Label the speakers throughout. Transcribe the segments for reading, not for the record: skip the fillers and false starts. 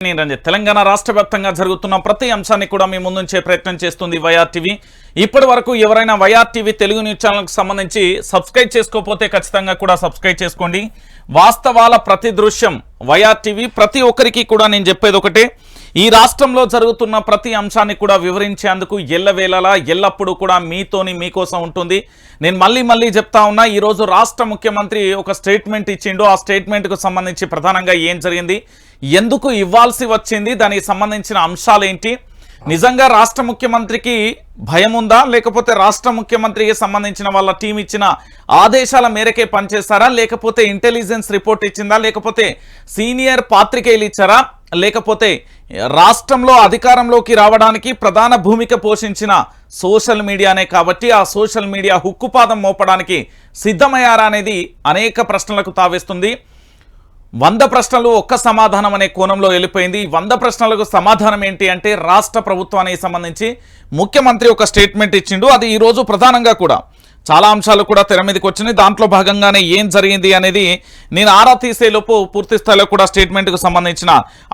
Speaker 1: తెలంగాణ రాష్ట్ర వ్యాప్తంగా జరుగుతున్న ప్రతి అంశాన్ని కూడా మీ ముందుంచే ప్రయత్నం చేస్తుంది వైఆర్ టీవీ. ఇప్పటి వరకు ఎవరైనా వైఆర్ టీవీ తెలుగు న్యూస్ ఛానల్కి సంబంధించి సబ్స్క్రైబ్ చేసుకోకపోతే ఖచ్చితంగా కూడా సబ్స్క్రైబ్ చేసుకోండి. వాస్తవాల ప్రతి దృశ్యం వైఆర్ టీవీ. ప్రతి ఒక్కరికి కూడా నేను చెప్పేది ఒకటే, ఈ రాష్ట్రంలో జరుగుతున్న ప్రతి అంశాన్ని కూడా వివరించేందుకు ఎల్లవేళలా ఎల్లప్పుడూ కూడా మీతోని మీకోసం ఉంటుంది. నేను మళ్ళీ చెప్తా ఉన్నా, ఈరోజు రాష్ట్ర ముఖ్యమంత్రి ఒక స్టేట్మెంట్ ఇచ్చిండు. ఆ స్టేట్మెంట్కు సంబంధించి ప్రధానంగా ఏం జరిగింది, ఎందుకు ఇవ్వాల్సి వచ్చింది, దానికి సంబంధించిన అంశాలు ఏంటి, నిజంగా రాష్ట్ర ముఖ్యమంత్రికి భయం ఉందా, లేకపోతే రాష్ట్ర ముఖ్యమంత్రికి సంబంధించిన వాళ్ళ టీం ఇచ్చిన ఆదేశాల మేరకే పనిచేస్తారా, లేకపోతే ఇంటెలిజెన్స్ రిపోర్ట్ ఇచ్చిందా, లేకపోతే సీనియర్ పాత్రికేయులు ఇచ్చారా, లేకపోతే రాష్ట్రంలో అధికారంలోకి రావడానికి ప్రధాన భూమిక పోషించిన సోషల్ మీడియానే కాబట్టి ఆ సోషల్ మీడియా హుక్కుపాదం మోపడానికి సిద్ధమయ్యారా అనేది అనేక ప్రశ్నలకు తావేస్తుంది. 100 ప్రశ్నలు ఒక్క సమాధానం అనే కోణంలో వెళ్ళిపోయింది. 100 ప్రశ్నలకు సమాధానం ఏంటి అంటే, రాష్ట్ర ప్రభుత్వానికి సంబంధించి ముఖ్యమంత్రి ఒక స్టేట్మెంట్ ఇచ్చిండు. అది ఈరోజు ప్రధానంగా కూడా చాలా అంశాలు కూడా తెర మీదకి వచ్చినాయి. దాంట్లో భాగంగానే ఏం జరిగింది అనేది నేను ఆరా తీసేలోపు పూర్తి స్థాయిలో కూడా స్టేట్మెంట్కు సంబంధించిన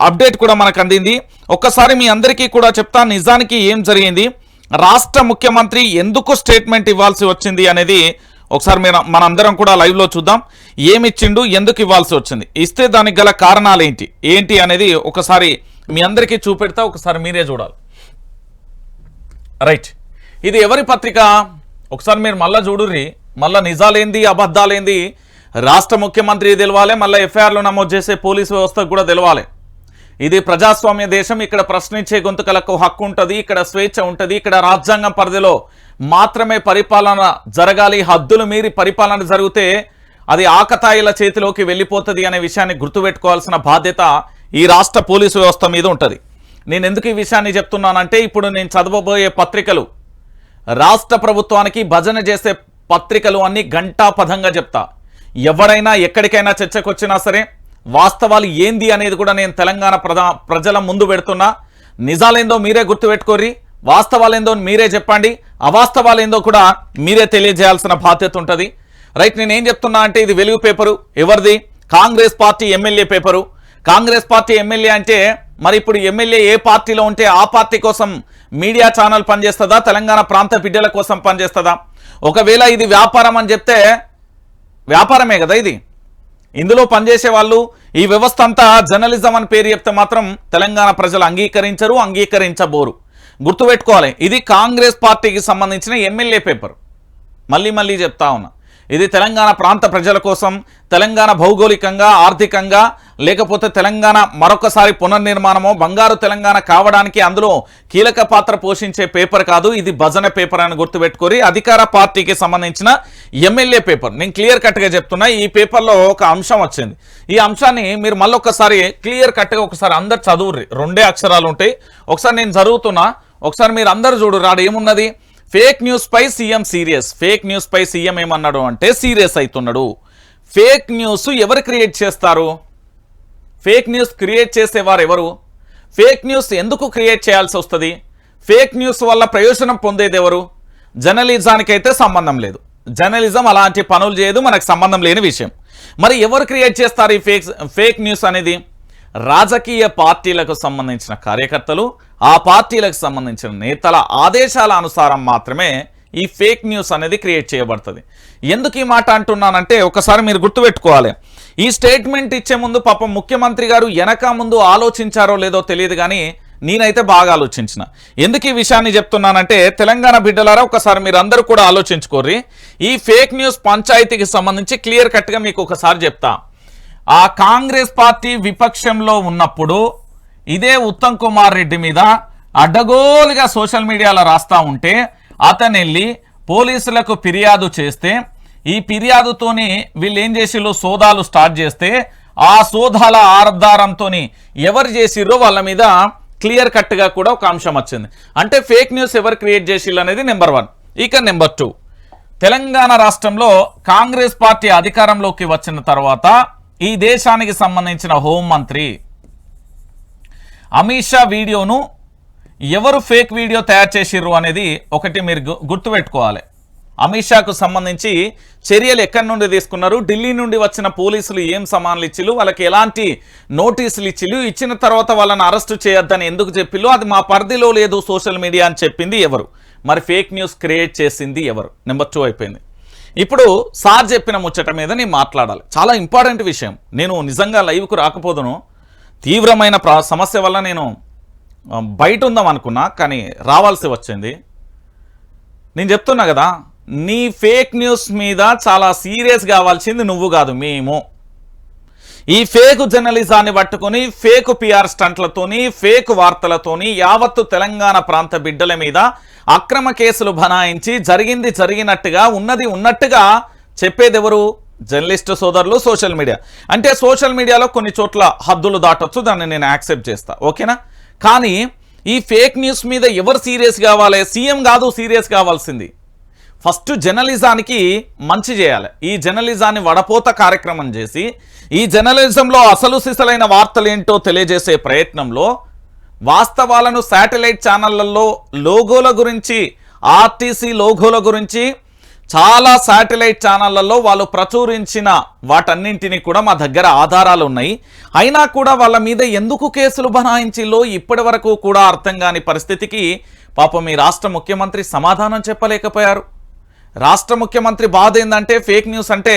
Speaker 1: అప్డేట్ కూడా మనకు అందింది. ఒక్కసారి మీ అందరికీ కూడా చెప్తా, నిజానికి ఏం జరిగింది, రాష్ట్ర ముఖ్యమంత్రి ఎందుకు స్టేట్మెంట్ ఇవ్వాల్సి వచ్చింది అనేది ఒకసారి మనందరం కూడా లైవ్లో చూద్దాం. ఏమిచ్చిండు, ఎందుకు ఇవ్వాల్సి వచ్చింది, ఇస్తే దానికి గల కారణాలు ఏంటి అనేది ఒకసారి మీ అందరికీ చూపెడతా, ఒకసారి మీరే చూడాలి. రైట్, ఇది ఎవరి పత్రిక ఒకసారి మీరు మళ్ళీ చూడుర్రి. మళ్ళీ నిజాలేంది అబద్ధాలేంది రాష్ట్ర ముఖ్యమంత్రి తెలవాలి, మళ్ళీ ఎఫ్ఐఆర్లో నమోదు చేసే పోలీసు వ్యవస్థకు కూడా తెలవాలి. ఇది ప్రజాస్వామ్య దేశం. ఇక్కడ ప్రశ్నించే గొంతుకలకు హక్కు ఉంటుంది, ఇక్కడ స్వేచ్ఛ ఉంటుంది, ఇక్కడ రాజ్యాంగం పరిధిలో మాత్రమే పరిపాలన జరగాలి. హద్దులు మీరి పరిపాలన జరిగితే అది ఆకతాయిల చేతిలోకి వెళ్ళిపోతుంది అనే విషయాన్ని గుర్తుపెట్టుకోవాల్సిన బాధ్యత ఈ రాష్ట్ర పోలీసు వ్యవస్థ మీద ఉంటుంది. నేను ఎందుకు ఈ విషయాన్ని చెప్తున్నానంటే, ఇప్పుడు నేను చదవబోయే పత్రికలు రాష్ట్ర ప్రభుత్వానికి భజన చేసే పత్రికలు అన్ని ఘంటాపథంగా చెప్తా. ఎవరైనా ఎక్కడికైనా చర్చకు వచ్చినా సరే వాస్తవాలు ఏంది అనేది కూడా నేను తెలంగాణ ప్రజల ముందు పెడుతున్నా. నిజాలేందో మీరే గుర్తుపెట్టుకోర్రి, వాస్తవాలేందో మీరే చెప్పండి, అవాస్తవాలేందో కూడా మీరే తెలియజేయాల్సిన బాధ్యత ఉంటుంది. రైట్, నేనేం చెప్తున్నా అంటే, ఇది వెలుగు పేపరు. ఎవరిది? Congress party MLA paper. Congress party MLA అంటే మరి ఇప్పుడు ఎమ్మెల్యే ఏ పార్టీలో ఉంటే ఆ పార్టీ కోసం మీడియా ఛానల్ పనిచేస్తుందా, తెలంగాణ ప్రాంత బిడ్డల కోసం పనిచేస్తుందా? ఒకవేళ ఇది వ్యాపారం అని చెప్తే వ్యాపారమే కదా ఇది. ఇందులో పనిచేసే వాళ్ళు, ఈ వ్యవస్థ అంతా జర్నలిజం అని పేరు చెప్తే మాత్రం తెలంగాణ ప్రజలు అంగీకరించరు, అంగీకరించబోరు. గుర్తుపెట్టుకోవాలి, ఇది కాంగ్రెస్ పార్టీకి సంబంధించిన ఎమ్మెల్యే పేపర్. మళ్ళీ చెప్తా ఉన్నా, ఇది తెలంగాణ ప్రాంత ప్రజల కోసం, తెలంగాణ భౌగోళికంగా, ఆర్థికంగా, లేకపోతే తెలంగాణ మరొకసారి పునర్నిర్మాణమో బంగారు తెలంగాణ కావడానికి అందులో కీలక పాత్ర పోషించే పేపర్ కాదు. ఇది భజన పేపర్ అని గుర్తుపెట్టుకోరి. అధికార పార్టీకి సంబంధించిన ఎమ్మెల్యే పేపర్. నేను క్లియర్ కట్గా చెప్తున్నా. ఈ పేపర్లో ఒక అంశం వచ్చింది. ఈ అంశాన్ని మీరు మళ్ళొకసారి క్లియర్ కట్గా ఒకసారి అందరు చదువుర్రి. 2 అక్షరాలు ఉంటాయి. ఒకసారి నేను చదువుతున్నా, ఒకసారి మీరు అందరు చూడు. రాడు ఏమున్నది, ఫేక్ న్యూస్ పై సీఎం సీరియస్. ఫేక్ న్యూస్ పై సీఎం ఏమన్నాడు అంటే సీరియస్ అవుతున్నాడు. ఫేక్ న్యూస్ ఎవరు క్రియేట్ చేస్తారు? ఫేక్ న్యూస్ క్రియేట్ చేసేవారు ఎవరు? ఫేక్ న్యూస్ ఎందుకు క్రియేట్ చేయాల్సి వస్తుంది? ఫేక్ న్యూస్ వల్ల ప్రయోజనం పొందేది ఎవరు? జర్నలిజానికైతే సంబంధం లేదు. జర్నలిజం అలాంటి పనులు చేయదు, మనకు సంబంధం లేని విషయం. మరి ఎవరు క్రియేట్ చేస్తారు ఈ ఫేక్ న్యూస్ అనేది? రాజకీయ పార్టీలకు సంబంధించిన కార్యకర్తలు, ఆ పార్టీలకు సంబంధించిన నేతల ఆదేశాల అనుసారం మాత్రమే ఈ ఫేక్ న్యూస్ అనేది క్రియేట్ చేయబడుతుంది. ఎందుకు ఈ మాట అంటున్నానంటే, ఒకసారి మీరు గుర్తుపెట్టుకోవాలి. ఈ స్టేట్మెంట్ ఇచ్చే ముందు పాపం ముఖ్యమంత్రి గారు వెనక ముందు ఆలోచించారో లేదో తెలియదు, కానీ నేనైతే బాగా ఆలోచించిన. ఎందుకు ఈ విషయాన్ని చెప్తున్నానంటే, తెలంగాణ బిడ్డలారా ఒకసారి మీరు అందరూ కూడా ఆలోచించుకోర్రి. ఈ ఫేక్ న్యూస్ పంచాయతీకి సంబంధించి క్లియర్ కట్గా మీకు ఒకసారి చెప్తా. ఆ కాంగ్రెస్ పార్టీ విపక్షంలో ఉన్నప్పుడు ఇదే ఉత్తమ్ కుమార్ రెడ్డి మీద అడ్డగోలుగా సోషల్ మీడియాలో రాస్తా ఉంటే అతను వెళ్ళి పోలీసులకు ఫిర్యాదు చేస్తే, ఈ ఫిర్యాదుతోని వీళ్ళు ఏం చేసిర్రు, సోదాలు స్టార్ట్ చేస్తే ఆ సోదాల ఆధారంతో ఎవరు చేసిర్రో వాళ్ళ మీద క్లియర్ కట్గా కూడా ఒక అంశం వచ్చింది. అంటే ఫేక్ న్యూస్ ఎవరు క్రియేట్ చేసిర్రు అనేది నెంబర్ 1. ఇక నెంబర్ 2, తెలంగాణ రాష్ట్రంలో కాంగ్రెస్ పార్టీ అధికారంలోకి వచ్చిన తర్వాత ఈ దేశానికి సంబంధించిన హోంమంత్రి అమిత్ షా వీడియోను ఎవరు ఫేక్ వీడియో తయారు చేసిర్రు అనేది ఒకటి మీరు గుర్తుపెట్టుకోవాలి. అమిత్ షాకు సంబంధించి చర్యలు ఎక్కడి నుండి తీసుకున్నారు, ఢిల్లీ నుండి వచ్చిన పోలీసులు ఏం సమాన్లు ఇచ్చిలు, వాళ్ళకి ఎలాంటి నోటీసులు ఇచ్చిలు, ఇచ్చిన తర్వాత వాళ్ళని అరెస్టు చేయొద్దని ఎందుకు చెప్పిల్లు, అది మా పరిధిలో లేదు సోషల్ మీడియా అని చెప్పింది ఎవరు, మరి ఫేక్ న్యూస్ క్రియేట్ చేసింది ఎవరు, నెంబర్ 2 అయిపోయింది. ఇప్పుడు సార్ చెప్పిన ముచ్చట మీద నేను మాట్లాడాలి, చాలా ఇంపార్టెంట్ విషయం. నేను నిజంగా లైవ్కు రాకపోదును, తీవ్రమైన సమస్య వల్ల నేను బయట ఉందాం అనుకున్నా, కానీ రావాల్సి వచ్చింది. నేను చెప్తున్నా కదా, నీ ఫేక్ న్యూస్ మీద చాలా సీరియస్ కావాల్సింది నువ్వు కాదు, మేము. ఈ ఫేక్ జర్నలిజాన్ని పట్టుకొని ఫేక్ పిఆర్ స్టంట్లతోని ఫేక్ వార్తలతోని యావత్తు తెలంగాణ ప్రాంత బిడ్డల మీద అక్రమ కేసులు బనాయించి జరిగింది జరిగినట్టుగా ఉన్నది ఉన్నట్టుగా చెప్పేది ఎవరు? జర్నలిస్టు సోదరులు, సోషల్ మీడియా. అంటే సోషల్ మీడియాలో కొన్ని చోట్ల హద్దులు దాటొచ్చు, దాన్ని నేను యాక్సెప్ట్ చేస్తా, ఓకేనా. కానీ ఈ ఫేక్ న్యూస్ మీద ఎవరు సీరియస్ కావాలి? సీఎం కాదు సీరియస్ కావాల్సింది, ఫస్ట్ జర్నలిజానికి మంచి చేయాలి. ఈ జర్నలిజాన్ని వడపోత కార్యక్రమం చేసి ఈ జర్నలిజంలో అసలు సిసలైన వార్తలు ఏంటో తెలియజేసే ప్రయత్నంలో వాస్తవాలను శాటిలైట్ ఛానళ్లలో లోగోల గురించి, ఆర్టీసీ లోగోల గురించి చాలా శాటిలైట్ ఛానళ్లలో వాళ్ళు ప్రచురించిన వాటన్నింటినీ కూడా మా దగ్గర ఆధారాలు ఉన్నాయి. అయినా కూడా వాళ్ళ మీద ఎందుకు కేసులు బనాయించిలో ఇప్పటి వరకు కూడా అర్థం కాని పరిస్థితికి పాపం మీ రాష్ట్ర ముఖ్యమంత్రి సమాధానం చెప్పలేకపోయారు. రాష్ట్ర ముఖ్యమంత్రి బాధ ఏంటంటే, ఫేక్ న్యూస్ అంటే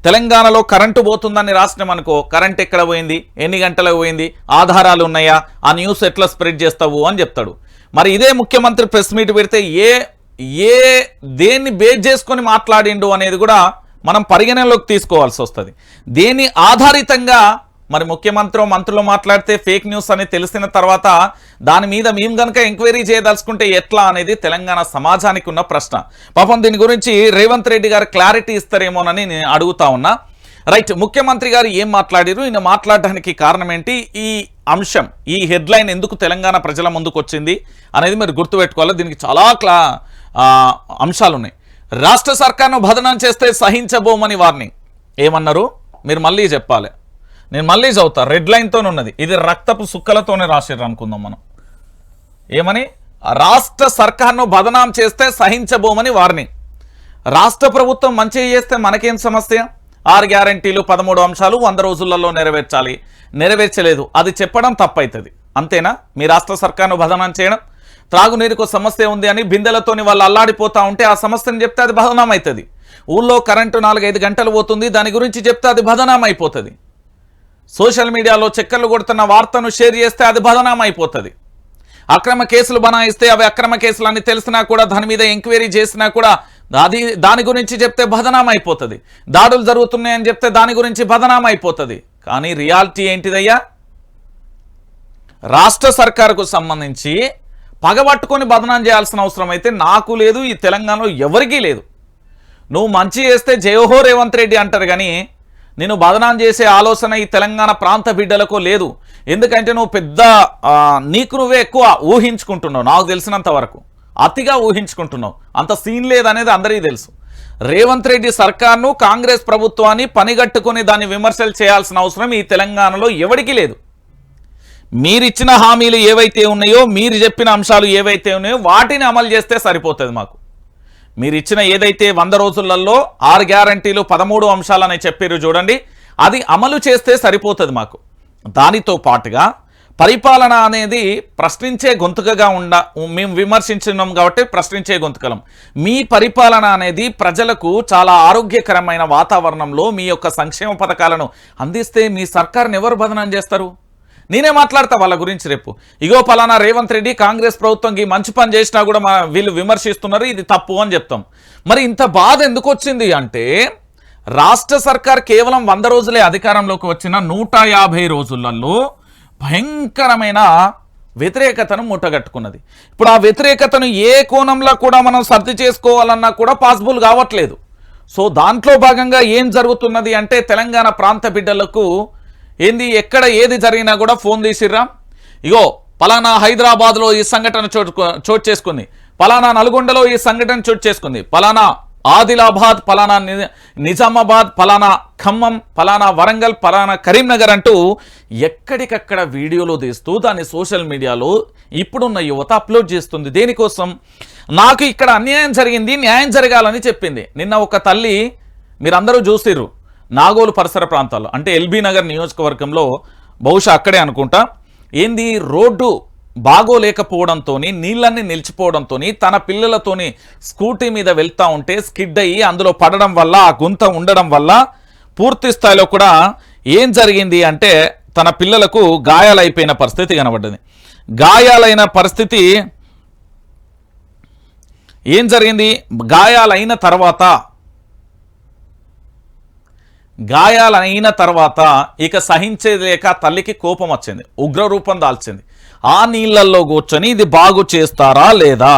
Speaker 1: తెలంగాణలో కరెంటు పోతుందని రాష్ట్రం అనుకో, కరెంట్ ఎక్కడ పోయింది, ఎన్ని గంటలకు పోయింది, ఆధారాలు ఉన్నాయా, ఆ న్యూస్ ఎట్లా స్ప్రెడ్ చేస్తావు అని చెప్తాడు. మరి ఇదే ముఖ్యమంత్రి ప్రెస్ మీట్ పెడితే దేన్ని బేస్ చేసుకొని మాట్లాడిండు అనేది కూడా మనం పరిగణనలోకి తీసుకోవాల్సి వస్తుంది. దేని ఆధారితంగా మరి ముఖ్యమంత్రి మంత్రులు మాట్లాడితే ఫేక్ న్యూస్ అని తెలిసిన తర్వాత దాని మీద మేము కనుక ఎంక్వైరీ చేయదలుచుకుంటే ఎట్లా అనేది తెలంగాణ సమాజానికి ఉన్న ప్రశ్న. పాపం దీని గురించి రేవంత్ రెడ్డి గారు క్లారిటీ ఇస్తారేమోనని నేను అడుగుతా ఉన్నా. రైట్, ముఖ్యమంత్రి గారు ఏం మాట్లాడారు, ఈయన మాట్లాడడానికి కారణం ఏంటి, ఈ అంశం, ఈ హెడ్లైన్ ఎందుకు తెలంగాణ ప్రజల ముందుకు వచ్చింది అనేది మీరు గుర్తుపెట్టుకోవాలి. దీనికి చాలా అంశాలు ఉన్నాయి. రాష్ట్ర సర్కార్ను బదనాం చేస్తే సహించబోమని వార్నింగ్ ఏమన్నారు మీరు మళ్ళీ చెప్పాలి. నేను మళ్ళీ చదువుతా, రెడ్ లైన్తో ఉన్నది, ఇది రక్తపు సుక్కలతోనే రాశారు అనుకుందాం మనం. ఏమని? రాష్ట్ర సర్కార్ను బదనాం చేస్తే సహించబోమని వార్నింగ్. రాష్ట్ర ప్రభుత్వం మంచి చేస్తే మనకేం సమస్య? 6 గ్యారంటీలు 13 అంశాలు 100 రోజులలో నెరవేర్చాలి, నెరవేర్చలేదు, అది చెప్పడం తప్పవుతుంది. అంతేనా మీ రాష్ట్ర సర్కార్ను బదనాం చేయడం? త్రాగునీరుకు సమస్య ఉంది అని బిందెలతోని వాళ్ళు అల్లాడిపోతా ఉంటే ఆ సమస్యను చెప్తే అది బదనాం అవుతుంది. ఊళ్ళో కరెంటు 4-5 గంటలు పోతుంది, దాని గురించి చెప్తే అది బదనాం అయిపోతుంది. సోషల్ మీడియాలో చక్కర్లు కొడుతున్న వార్తను షేర్ చేస్తే అది బదనాం అయిపోతుంది. అక్రమ కేసులు బనాయిస్తే అవి అక్రమ కేసులు అని తెలిసినా కూడా దాని మీద ఎంక్వైరీ చేసినా కూడా దాని గురించి చెప్తే బదనాం అయిపోతుంది. దాడులు జరుగుతున్నాయని చెప్తే దాని గురించి బదనాం అయిపోతుంది. కానీ రియాలిటీ ఏంటిదయ్యా? రాష్ట్ర సర్కారుకు సంబంధించి పగబట్టుకొని బదనాం చేయాల్సిన అవసరం అయితే నాకు లేదు, ఈ తెలంగాణలో ఎవరికీ లేదు. నువ్వు మంచి చేస్తే జయహో రేవంత్ రెడ్డి అంటారు, కానీ నేను బదనాం చేసే ఆలోచన ఈ తెలంగాణ ప్రాంత బిడ్డలకు లేదు. ఎందుకంటే నువ్వు పెద్ద నీకు నువ్వే ఎక్కువ ఊహించుకుంటున్నావు, నాకు తెలిసినంత వరకు అతిగా ఊహించుకుంటున్నావు. అంత సీన్ లేదనేది అందరికీ తెలుసు. రేవంత్ రెడ్డి సర్కార్ను, కాంగ్రెస్ ప్రభుత్వాన్ని పనిగట్టుకొని దాన్ని విమర్శలు చేయాల్సిన అవసరం ఈ తెలంగాణలో ఎవరికీ లేదు. మీరిచ్చిన హామీలు ఏవైతే ఉన్నాయో, మీరు చెప్పిన అంశాలు ఏవైతే ఉన్నాయో వాటిని అమలు చేస్తే సరిపోతుంది. మాకు మీరు ఇచ్చిన ఏదైతే 100 రోజులలో 6 గ్యారంటీలు 13 అంశాలని చెప్పారు చూడండి, అది అమలు చేస్తే సరిపోతుంది మాకు. దానితో పాటుగా పరిపాలన అనేది ప్రశ్నించే గొంతుకగా మేము విమర్శించున్నాం కాబట్టి ప్రశ్నించే గొంతుకలం. మీ పరిపాలన అనేది ప్రజలకు చాలా ఆరోగ్యకరమైన వాతావరణంలో మీ యొక్క సంక్షేమ పథకాలను అందిస్తే మీ సర్కారుని ఎవరు బదనాం చేస్తారు? నేనే మాట్లాడతా వాళ్ళ గురించి రేపు. ఇగో పలానా రేవంత్ రెడ్డి కాంగ్రెస్ ప్రభుత్వంకి మంచి పని చేసినా కూడా వీళ్ళు విమర్శిస్తున్నారు, ఇది తప్పు అని చెప్తాం. మరి ఇంత బాధ ఎందుకు వచ్చింది అంటే, రాష్ట్ర సర్కార్ కేవలం 100 రోజులే అధికారంలోకి వచ్చిన 150 రోజులలో భయంకరమైన వ్యతిరేకతను మూటగట్టుకున్నది. ఇప్పుడు ఆ వ్యతిరేకతను ఏ కోణంలో కూడా మనం సర్ది చేసుకోవాలన్నా కూడా పాసిబుల్ కావట్లేదు. సో దాంట్లో భాగంగా ఏం జరుగుతున్నది అంటే, తెలంగాణ ప్రాంత బిడ్డలకు ఏంది, ఎక్కడ ఏది జరిగినా కూడా ఫోన్ తీసిర్రా, ఇగో పలానా హైదరాబాద్లో ఈ సంఘటన చోటు చేసుకుంది, పలానా నల్గొండలో ఈ సంఘటన చోటు చేసుకుంది, పలానా ఆదిలాబాద్ పలానా నిజామాబాద్ పలానా ఖమ్మం పలానా వరంగల్ పలానా కరీంనగర్ అంటూ ఎక్కడికక్కడ వీడియోలు తీస్తూ దాన్ని సోషల్ మీడియాలో ఇప్పుడున్న యువత అప్లోడ్ చేస్తుంది. దేనికోసం? నాకు ఇక్కడ అన్యాయం జరిగింది, న్యాయం జరగాలని చెప్పింది. నిన్న ఒక తల్లి మీరందరూ చూసిర్రు, నాగోలు పరిసర ప్రాంతాల్లో అంటే ఎల్బీ నగర్ నియోజకవర్గంలో, బహుశా అక్కడే అనుకుంటా, ఏంది రోడ్డు బాగోలేకపోవడంతో నీళ్ళన్నీ నిలిచిపోవడంతో తన పిల్లలతోని స్కూటీ మీద వెళ్తూ ఉంటే స్కిడ్ అయ్యి అందులో పడడం వల్ల, ఆ గుంత ఉండడం వల్ల పూర్తి స్థాయిలో కూడా ఏం జరిగింది అంటే తన పిల్లలకు గాయాలైపోయిన పరిస్థితి కనబడ్డది. గాయాలైన పరిస్థితి ఏం జరిగింది? గాయాలైన తర్వాత ఇక సహించేది లేక తల్లికి కోపం వచ్చింది, ఉగ్రరూపం దాల్చింది. ఆ నీళ్ళల్లో కూర్చొని ఇది బాగు చేస్తారా లేదా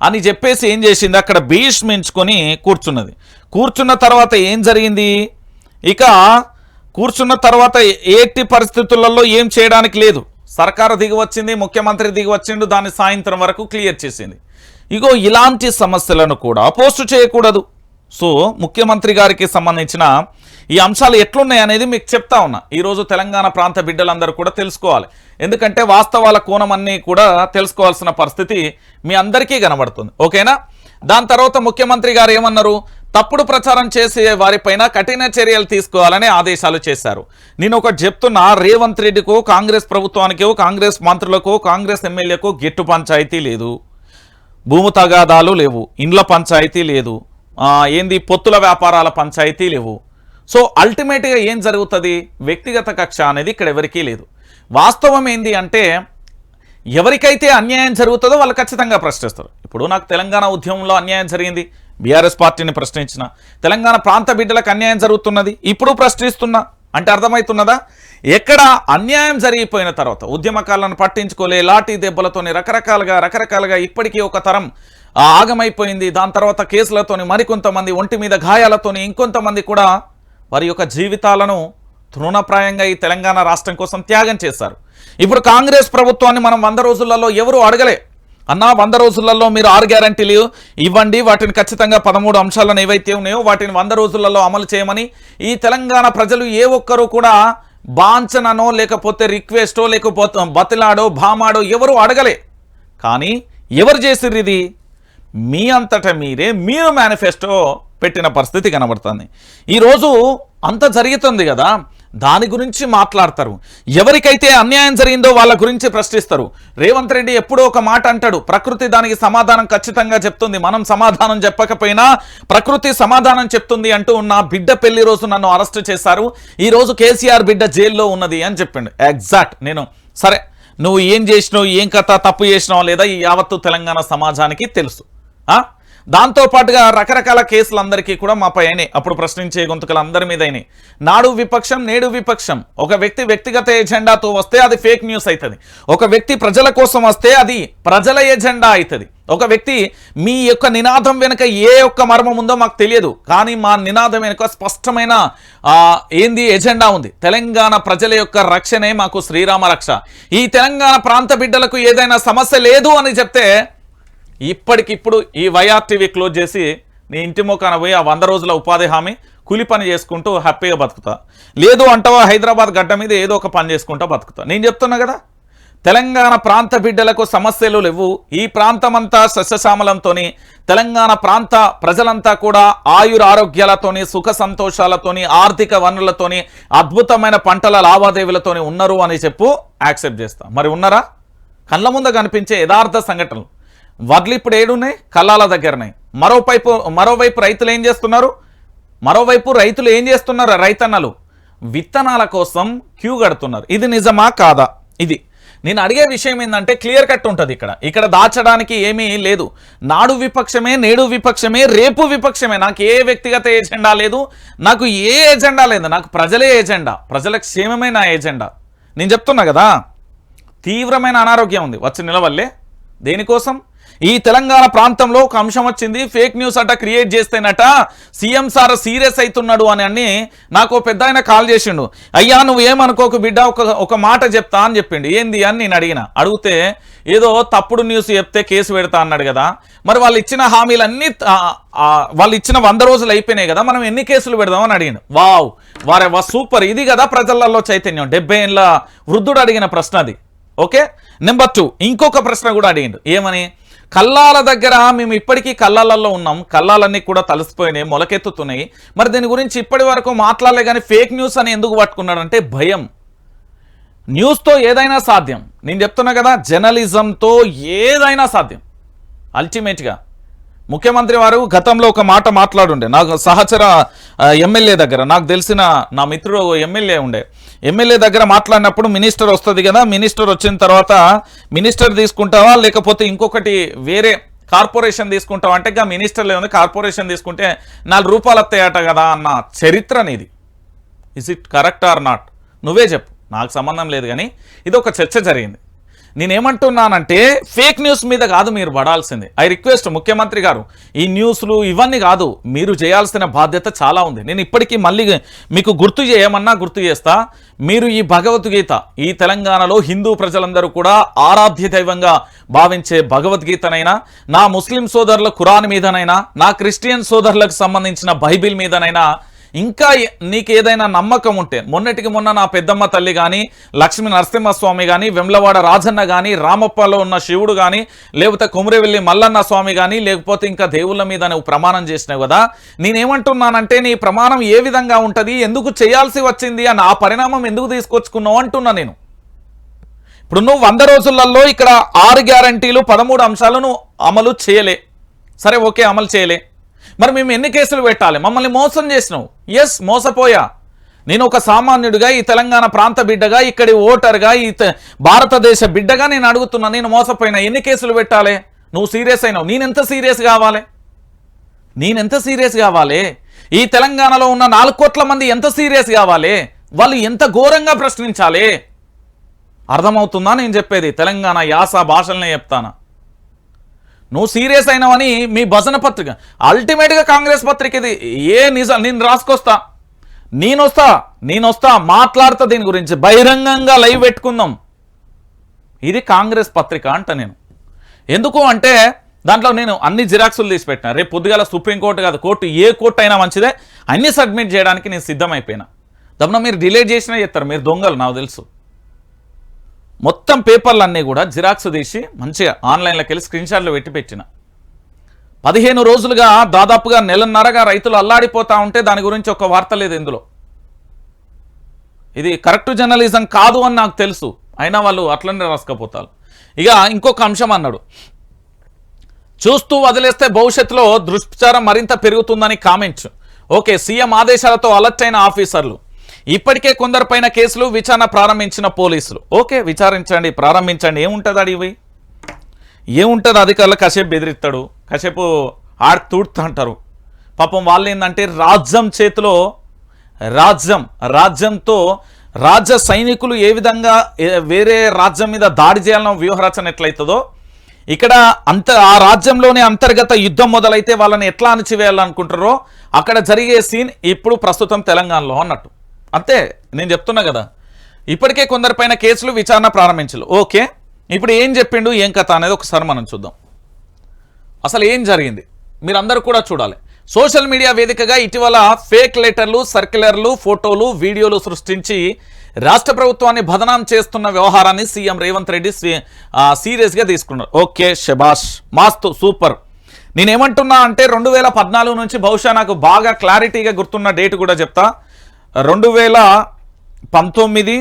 Speaker 1: అని చెప్పేసి ఏం చేసింది, అక్కడ భీష్మించుకొని కూర్చున్నది. కూర్చున్న తర్వాత ఏం జరిగింది? ఇక కూర్చున్న తర్వాత ఎట్టి పరిస్థితులలో ఏం చేయడానికి లేదు. సర్కారు దిగి వచ్చింది, ముఖ్యమంత్రి దిగి వచ్చిండు, దాన్ని సాయంత్రం వరకు క్లియర్ చేసింది. ఇగో ఇలాంటి సమస్యలను కూడా పోస్టు చేయకూడదు. సో ముఖ్యమంత్రి గారికి సంబంధించిన ఈ అంశాలు ఎట్లున్నాయి అనేది మీకు చెప్తా ఉన్నా. ఈరోజు తెలంగాణ ప్రాంత బిడ్డలందరూ కూడా తెలుసుకోవాలి. ఎందుకంటే వాస్తవాల కోణం అన్నీ కూడా తెలుసుకోవాల్సిన పరిస్థితి మీ అందరికీ కనబడుతుంది. ఓకేనా? దాని తర్వాత ముఖ్యమంత్రి గారు ఏమన్నారు? తప్పుడు ప్రచారం చేసే వారిపైన కఠిన చర్యలు తీసుకోవాలని ఆదేశాలు చేశారు. నేను ఒకటి చెప్తున్నా, రేవంత్ రెడ్డికో, కాంగ్రెస్ ప్రభుత్వానికో, కాంగ్రెస్ మంత్రులకో, కాంగ్రెస్ ఎమ్మెల్యేకో గిట్టు పంచాయతీ లేదు, భూమి తగాదాలు లేవు, ఇండ్ల పంచాయతీ లేదు, ఏంది పొత్తుల వ్యాపారాల పంచాయతీ లేవు. సో అల్టిమేట్గా ఏం జరుగుతుంది? వ్యక్తిగత కక్ష అనేది ఇక్కడ ఎవరికీ లేదు. వాస్తవం ఏంది అంటే ఎవరికైతే అన్యాయం జరుగుతుందో వాళ్ళు ఖచ్చితంగా ప్రశ్నిస్తారు. ఇప్పుడు నాకు తెలంగాణ ఉద్యమంలో అన్యాయం జరిగింది, బీఆర్ఎస్ పార్టీని ప్రశ్నించిన. తెలంగాణ ప్రాంత బిడ్డలకు అన్యాయం జరుగుతున్నది, ఇప్పుడు ప్రశ్నిస్తున్నా. అంటే అర్థమవుతున్నదా? ఎక్కడ అన్యాయం జరిగిపోయిన తర్వాత ఉద్యమకాలను పట్టించుకోలే, లాఠీ దెబ్బలతోని రకరకాలుగా ఇప్పటికీ ఒక తరం ఆగమైపోయింది. దాని తర్వాత కేసులతోని మరికొంతమంది ఒంటి మీద గాయాలతోని ఇంకొంతమంది కూడా వారి యొక్క జీవితాలను తృణప్రాయంగా ఈ తెలంగాణ రాష్ట్రం కోసం త్యాగం చేశారు. ఇప్పుడు కాంగ్రెస్ ప్రభుత్వాన్ని మనం 100 రోజులలో ఎవరు అడగలే, అన్నా 100 రోజులలో మీరు 6 గ్యారంటీలు ఇవ్వండి, వాటిని ఖచ్చితంగా 13 అంశాలను ఏవైతే ఉన్నాయో వాటిని 100 రోజులలో అమలు చేయమని ఈ తెలంగాణ ప్రజలు ఏ ఒక్కరూ కూడా బాంచననో లేకపోతే రిక్వెస్టో లేకపోతే బతిలాడో భామాడో ఎవరు అడగలే. కానీ ఎవరు చేసిర్రు? ఇది మీ అంతటా మీరు మేనిఫెస్టో పెట్టిన పరిస్థితి కనబడుతుంది. ఈరోజు అంత జరుగుతుంది కదా, దాని గురించి మాట్లాడతారు. ఎవరికైతే అన్యాయం జరిగిందో వాళ్ళ గురించి ప్రశ్నిస్తారు. రేవంత్ రెడ్డి ఎప్పుడో ఒక మాట అంటాడు, ప్రకృతి దానికి సమాధానం ఖచ్చితంగా చెప్తుంది, మనం సమాధానం చెప్పకపోయినా ప్రకృతి సమాధానం చెప్తుంది అంటూ నా బిడ్డ పెళ్లి రోజు నన్ను అరెస్ట్ చేశారు, ఈరోజు కేసీఆర్ బిడ్డ జైల్లో ఉన్నది అని చెప్పిండు. ఎగ్జాక్ట్. నేను సరే నువ్వు ఏం చేసినావు, ఏం కథ, తప్పు చేసినావు లేదా ఈ యావత్తు తెలంగాణ సమాజానికి తెలుసు. దాంతోపాటుగా రకరకాల కేసులు అందరికీ కూడా మాపై అయినాయి, అప్పుడు ప్రశ్నించే గొంతుకలు అందరి మీద అయినాయి. నాడు విపక్షం నేడు విపక్షం. ఒక వ్యక్తి వ్యక్తిగత ఎజెండాతో వస్తే అది ఫేక్ న్యూస్ అవుతుంది, ఒక వ్యక్తి ప్రజల కోసం వస్తే అది ప్రజల ఎజెండా అవుతుంది. ఒక వ్యక్తి మీ యొక్క నినాదం వెనుక ఏ ఒక్క మర్మం ఉందో మాకు తెలియదు, కానీ మా నినాదం వెనుక స్పష్టమైన ఎజెండా ఉంది. తెలంగాణ ప్రజల యొక్క రక్షణే మాకు శ్రీరామ రక్ష. ఈ తెలంగాణ ప్రాంత బిడ్డలకు ఏదైనా సమస్య లేదు అని చెప్తే ఇప్పటికిప్పుడు ఈ వైఆర్టీవీ క్లోజ్ చేసి నీ ఇంటి మొక్కన పోయి ఆ 100 రోజుల ఉపాధి హామీ కూలి పని చేసుకుంటూ హ్యాపీగా బతుకుతా. లేదు అంటావా హైదరాబాద్ గడ్డ మీద ఏదో ఒక పని చేసుకుంటూ బతుకుతా. నేను చెప్తున్నా కదా, తెలంగాణ ప్రాంత బిడ్డలకు సమస్యలు లేవు. ఈ ప్రాంతమంతా సస్యశ్యామలంతోని, తెలంగాణ ప్రాంత ప్రజలంతా కూడా ఆయురారోగ్యాలతోని, సుఖ సంతోషాలతోని, ఆర్థిక వనరులతోని, అద్భుతమైన పంటల లావాదేవీలతోని ఉన్నారు అని యాక్సెప్ట్ చేస్తా. మరి ఉన్నారా? కళ్ళ ముందు కనిపించే యథార్థ సంఘటనలు. వడ్లు ఇప్పుడు ఏడున్నాయి, కళ్ళాల దగ్గరనే. మరోవైపు రైతులు ఏం చేస్తున్నారు? రైతన్నలు విత్తనాల కోసం క్యూ కడుతున్నారు. ఇది నిజమా కాదా? ఇది నేను అడిగే విషయం ఏంటంటే క్లియర్ కట్ ఉంటుంది. ఇక్కడ దాచడానికి ఏమీ లేదు. నాడు విపక్షమే, నేడు విపక్షమే, రేపు విపక్షమే. నాకు ఏ వ్యక్తిగత ఎజెండా లేదు, నాకు ఏ ఎజెండా లేదు, నాకు ప్రజలే ఎజెండా, ప్రజల క్షేమమే నా ఎజెండా. నేను చెప్తున్నా కదా, తీవ్రమైన అనారోగ్యం ఉంది, వచ్చి నిలవల్లే. దేనికోసం? ఈ తెలంగాణ ప్రాంతంలో ఒక అంశం వచ్చింది, ఫేక్ న్యూస్ అట క్రియేట్ చేస్తేనట సీఎం సార్ సీరియస్ అవుతున్నాడు అని నాకు పెద్ద ఆయన కాల్ చేసిండు. అయ్యా నువ్వు ఏమనుకోకు బిడ్డ, ఒక మాట చెప్తా అని చెప్పిండు. ఏంది అని నేను అడిగితే ఏదో తప్పుడు న్యూస్ చెప్తే కేసు పెడతా అన్నాడు కదా. మరి వాళ్ళు ఇచ్చిన హామీలన్నీ వాళ్ళు ఇచ్చిన 100 రోజులు అయిపోయినాయి కదా, మనం ఎన్ని కేసులు పెడదామని అడిగిండు. వారే సూపర్, ఇది కదా ప్రజలలో చైతన్యం. 70 ఏళ్ళ వృద్ధుడు అడిగిన ప్రశ్న అది. ఓకే, నెంబర్ 2 ఇంకొక ప్రశ్న కూడా అడిగిండు. ఏమని? కల్లాల దగ్గర మేము ఇప్పటికీ కల్లాలలో ఉన్నాం, కల్లాలన్నీ కూడా తలసిపోయినాయి, మొలకెత్తుతున్నాయి, మరి దీని గురించి ఇప్పటి వరకు మాట్లాడలే కానీ ఫేక్ న్యూస్ అని ఎందుకు పట్టుకున్నాడంటే భయం. న్యూస్తో ఏదైనా సాధ్యం, నేను చెప్తున్నా కదా, జర్నలిజంతో ఏదైనా సాధ్యం. అల్టిమేట్గా ముఖ్యమంత్రి వారు గతంలో ఒక మాట మాట్లాడుండే, నాకు సహచర ఎమ్మెల్యే దగ్గర, నాకు తెలిసిన నా మిత్రుడు ఎమ్మెల్యే ఉండే, ఎమ్మెల్యే దగ్గర మాట్లాడినప్పుడు మినిస్టర్ వస్తుంది కదా, మినిస్టర్ వచ్చిన తర్వాత మినిస్టర్ తీసుకుంటావా లేకపోతే ఇంకొకటి వేరే కార్పొరేషన్ తీసుకుంటావా అంటే, ఇంకా మినిస్టర్ లేదు కార్పొరేషన్ తీసుకుంటే 4 రూపాయలు వస్తాయట కదా అన్న చరిత్ర నీది. Is it correct or not? నువ్వే చెప్పు, నాకు సంబంధం లేదు. కానీ ఇది ఒక చర్చ జరిగింది. నేనేమంటున్నానంటే ఫేక్ న్యూస్ మీద కాదు మీరు పడాల్సింది. ఐ రిక్వెస్ట్ ముఖ్యమంత్రి గారు, ఈ న్యూస్లు ఇవన్నీ కాదు, మీరు చేయాల్సిన బాధ్యత చాలా ఉంది. నేను ఇప్పటికీ మళ్ళీ మీకు గుర్తు చేయమన్నా గుర్తు చేస్తా. మీరు ఈ భగవద్గీత, ఈ తెలంగాణలో హిందూ ప్రజలందరూ కూడా ఆరాధ్య దైవంగా భావించే భగవద్గీతనైనా, నా ముస్లిం సోదరుల ఖురాన్ మీదనైనా, నా క్రిస్టియన్ సోదరులకు సంబంధించిన బైబిల్ మీదనైనా ఇంకా నీకు ఏదైనా నమ్మకం ఉంటే, మొన్నటికి మొన్న నా పెద్దమ్మ తల్లి కానీ, లక్ష్మీ నరసింహస్వామి కానీ, వెమ్లవాడ రాజన్న కానీ, రామప్పలో ఉన్న శివుడు కానీ, లేకపోతే కుమరవెల్లి మల్లన్న స్వామి కానీ, లేకపోతే ఇంకా దేవుళ్ళ మీద నువ్వు ప్రమాణం చేసినావు కదా, నేనేమంటున్నానంటే నీ ప్రమాణం ఏ విధంగా ఉంటుంది, ఎందుకు చేయాల్సి వచ్చింది అని, ఆ పరిణామం ఎందుకు తీసుకొచ్చుకున్నావు అంటున్నా నేను. ఇప్పుడు నువ్వు 100 రోజులలో ఇక్కడ 6 గ్యారంటీలు 13 అంశాలను అమలు చేయలే, సరే ఓకే అమలు చేయలే, మరి మేము ఎన్ని కేసులు పెట్టాలి? మమ్మల్ని మోసం చేసినావు. ఎస్, మోసపోయా. నేను ఒక సామాన్యుడిగా, ఈ తెలంగాణ ప్రాంత బిడ్డగా, ఇక్కడి ఓటర్గా, ఈ భారతదేశ బిడ్డగా నేను అడుగుతున్నా, నేను మోసపోయినా, ఎన్ని కేసులు పెట్టాలి? నువ్వు సీరియస్ అయినావు, నేనెంత సీరియస్ కావాలి? ఈ తెలంగాణలో ఉన్న 4 కోట్ల మంది ఎంత సీరియస్ కావాలి? వాళ్ళు ఎంత ఘోరంగా ప్రశ్నించాలి? అర్థమవుతుందా నేను చెప్పేది? తెలంగాణ యాస భాషలనే చెప్తానా. నువ్వు సీరియస్ అయినావని మీ భజన పత్రిక, అల్టిమేట్గా కాంగ్రెస్ పత్రిక ఇది. ఏ నిజం నేను రాసుకొస్తా, నేనొస్తా మాట్లాడతా దీని గురించి, బహిరంగంగా లైవ్ పెట్టుకుందాం. ఇది కాంగ్రెస్ పత్రిక అంట నేను. ఎందుకు అంటే దాంట్లో నేను అన్ని జిరాక్సులు తీసి పెట్టినా. రేపు పొద్దుగాల సుప్రీంకోర్టు కాదు, కోర్టు, ఏ కోర్టు అయినా మంచిదే, అన్ని సబ్మిట్ చేయడానికి నేను సిద్ధమైపోయినా. దమ్మున మీరు డిలేట్ చేసినా చేస్తారు, మీరు దొంగలు నాకు తెలుసు. మొత్తం పేపర్లన్నీ కూడా జిరాక్స్ తీసి మంచిగా ఆన్లైన్లోకి వెళ్ళి స్క్రీన్షాట్లు పెట్టిన 15 రోజులుగా దాదాపుగా నెలన్నరగా రైతులు అల్లాడిపోతా ఉంటే దాని గురించి ఒక వార్త లేదు ఇందులో. ఇది కరెక్ట్ జర్నలిజం కాదు అని నాకు తెలుసు, అయినా వాళ్ళు అట్లనే రాసుకపోతారు. ఇక ఇంకొక అంశం అన్నాడు, చూస్తూ వదిలేస్తే భవిష్యత్తులో దుష్ప్రచారం మరింత పెరుగుతుందని కామెంట్స్. ఓకే, సీఎం ఆదేశాలతో అలర్ట్ అయిన ఆఫీసర్లు, ఇప్పటికే కొందరిపైన కేసులు, విచారణ ప్రారంభించిన పోలీసులు. ఓకే, విచారించండి, ప్రారంభించండి. ఏముంటుంది అధికారులు కాసేపు బెదిరిస్తాడు, కాసేపు తూడుతా అంటారు. పాపం వాళ్ళు ఏంటంటే రాజ్యం చేతిలో, రాజ్యంతో రాజ్య సైనికులు ఏ విధంగా వేరే రాజ్యం మీద దాడి చేయాలన్న వ్యూహరచన ఎట్లయితుందో, ఇక్కడ ఆ రాజ్యంలోనే అంతర్గత యుద్ధం మొదలైతే వాళ్ళని ఎట్లా అణచివేయాలనుకుంటారో అక్కడ జరిగే సీన్ ఇప్పుడు ప్రస్తుతం తెలంగాణలో అన్నట్టు. అంతే, నేను చెప్తున్నా కదా, ఇప్పటికే కొందరిపైన కేసులు, విచారణ ప్రారంభించారు. ఓకే, ఇప్పుడు ఏం చెప్పిండు, ఏం కథ అనేది ఒకసారి మనం చూద్దాం. అసలు ఏం జరిగింది మీరందరూ కూడా చూడాలి. సోషల్ మీడియా వేదికగా ఇటీవల ఫేక్ లెటర్లు, సర్క్యులర్లు, ఫోటోలు, వీడియోలు సృష్టించి రాష్ట్ర ప్రభుత్వాన్ని బదనాం చేస్తున్న వ్యవహారాన్ని సీఎం రేవంత్ రెడ్డి సీరియస్గా తీసుకున్నారు. ఓకే, శబాష్, మాస్తు, సూపర్. నేనేమంటున్నా అంటే 2014 నుంచి, బహుశా నాకు బాగా క్లారిటీగా గుర్తున్న డేట్ కూడా చెప్తా, 2019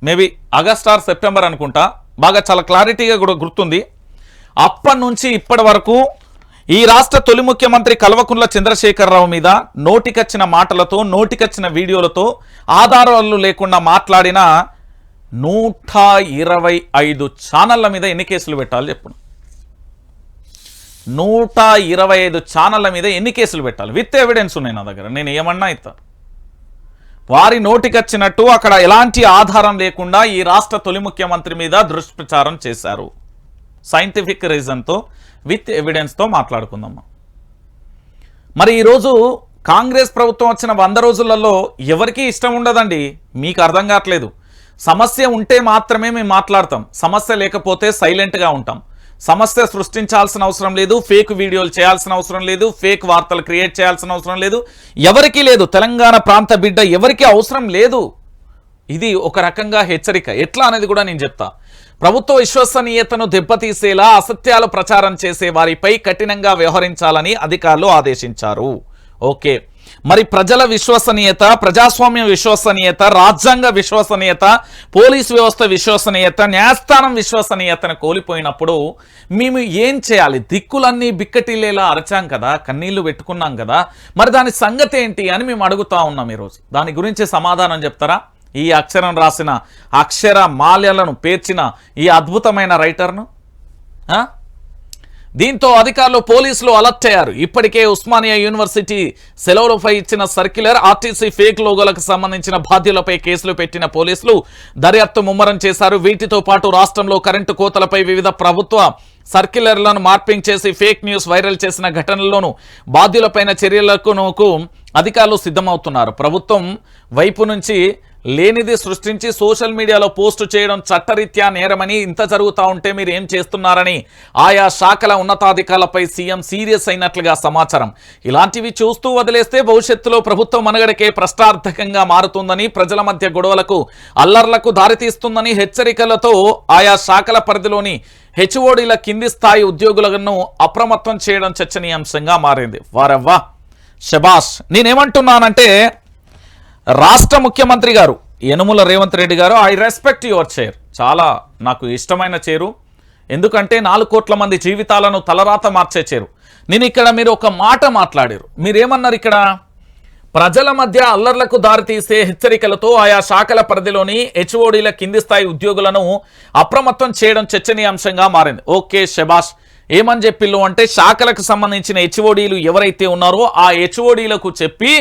Speaker 1: మేబీ ఆగస్ట్ ఆర్ సెప్టెంబర్ అనుకుంటా, బాగా చాలా క్లారిటీగా కూడా గుర్తుంది. అప్పటి నుంచి ఇప్పటి వరకు ఈ రాష్ట్ర తొలి ముఖ్యమంత్రి కల్వకుంట్ల చంద్రశేఖరరావు మీద నోటికొచ్చిన మాటలతో, నోటికొచ్చిన వీడియోలతో, ఆధారాలు లేకుండా మాట్లాడిన 125 ఛానళ్ల మీద ఎన్ని కేసులు పెట్టాలి చెప్పు? 125 ఛానళ్ల మీద ఎన్ని కేసులు పెట్టాలి? విత్ ఎవిడెన్స్ ఉన్నాయి నా దగ్గర, నేను ఏమన్నా ఇస్తా. వారి నోటికొచ్చినట్టు అక్కడ ఎలాంటి ఆధారం లేకుండా ఈ రాష్ట్ర తొలి ముఖ్యమంత్రి మీద దుష్ప్రచారం చేశారు. సైంటిఫిక్ రీజన్తో విత్ ఎవిడెన్స్తో మాట్లాడుకుందాం. మరి ఈరోజు కాంగ్రెస్ ప్రభుత్వం వచ్చిన 100 రోజులలో ఎవరికీ ఇష్టం ఉండదండి. మీకు అర్థం కావట్లేదు. సమస్య ఉంటే మాత్రమే మేము మాట్లాడతాం, సమస్య లేకపోతే సైలెంట్గా ఉంటాం. సమస్య సృష్టించాల్సిన అవసరం లేదు, ఫేక్ వీడియోలు చేయాల్సిన అవసరం లేదు, ఫేక్ వార్తలు క్రియేట్ చేయాల్సిన అవసరం లేదు, ఎవరికీ లేదు. తెలంగాణ ప్రాంత బిడ్డ ఎవరికీ అవసరం లేదు. ఇది ఒక రకంగా హెచ్చరిక. ఎట్లా అనేది కూడా నేను చెప్తా. ప్రభుత్వ విశ్వసనీయతను దెబ్బతీసేలా అసత్యాలు ప్రచారం చేసే వారిపై కఠినంగా వ్యవహరించాలని అధికారులు ఆదేశించారు. ఓకే, మరి ప్రజల విశ్వసనీయత, ప్రజాస్వామ్య విశ్వసనీయత, రాజ్యాంగ విశ్వసనీయత, పోలీస్ వ్యవస్థ విశ్వసనీయత, న్యాయస్థానం విశ్వసనీయతను కోల్పోయినప్పుడు మేము ఏం చేయాలి? దిక్కులన్నీ బిక్కటిల్లేలా అరచాం కదా, కన్నీళ్లు పెట్టుకున్నాం కదా, మరి దాని సంగతి ఏంటి అని మేము అడుగుతా ఉన్నాం. ఈరోజు దాని గురించి సమాధానం చెప్తారా? ఈ అక్షరం రాసిన, అక్షర మాల్యాలను పేర్చిన ఈ అద్భుతమైన రైటర్ను. దీంతో అధికారులు, పోలీసులు అలర్ట్ అయ్యారు. ఇప్పటికే ఉస్మానియా యూనివర్సిటీ సెలవులపై ఇచ్చిన సర్క్యులర్, ఆర్టీసీ ఫేక్ లోగోలకు సంబంధించిన బాధ్యులపై కేసులు పెట్టిన పోలీసులు దర్యాప్తు ముమ్మరం చేశారు. వీటితో పాటు రాష్ట్రంలో కరెంటు కోతలపై వివిధ ప్రభుత్వ సర్క్యులర్లను మార్పింగ్ చేసి ఫేక్ న్యూస్ వైరల్ చేసిన ఘటనల్లోనూ బాధ్యులపైన చర్యలకు అధికారులు సిద్ధమవుతున్నారు. ప్రభుత్వం వైపు నుంచి లేనిది సృష్టించి సోషల్ మీడియాలో పోస్టు చేయడం చట్టరీత్యా నేరమని, ఇంత జరుగుతూ ఉంటే మీరు ఏం చేస్తున్నారని ఆయా శాఖల ఉన్నతాధికారులపై సీఎం సీరియస్ అయినట్లుగా సమాచారం. ఇలాంటివి చూస్తూ వదిలేస్తే భవిష్యత్తులో ప్రభుత్వం మనుగడకే ప్రశ్నార్థకంగా మారుతుందని, ప్రజల మధ్య గొడవలకు, అల్లర్లకు దారితీస్తుందని హెచ్చరికలతో ఆయా శాఖల పరిధిలోని హెచ్ఓడీల కింది స్థాయి ఉద్యోగులను అప్రమత్తం చేయడం చర్చనీయాంశంగా మారింది. వారవ్వా, శబాష్. నేనేమంటున్నానంటే, రాష్ట్ర ముఖ్యమంత్రి గారు యనుమల రేవంత్ రెడ్డి గారు, ఐ రెస్పెక్ట్ యువర్ చైర్, చాలా నాకు ఇష్టమైన చేరు. ఎందుకంటే 4 కోట్ల మంది జీవితాలను తలరాత మార్చే చేరు. నేను ఇక్కడ మీరు ఒక మాట మాట్లాడారు. మీరేమన్నారు? ఇక్కడ ప్రజల మధ్య అల్లర్లకు దారితీసే హెచ్చరికలతో ఆయా శాఖల పరిధిలోని హెచ్ఓడీల కింది స్థాయి ఉద్యోగులను అప్రమత్తం చేయడం చర్చనీయాంశంగా మారింది. ఓకే, శబాష్. ఏమని చెప్పిల్లు అంటే, శాఖలకు సంబంధించిన హెచ్ఓడీలు ఎవరైతే ఉన్నారో ఆ హెచ్ఓడీలకు చెప్పి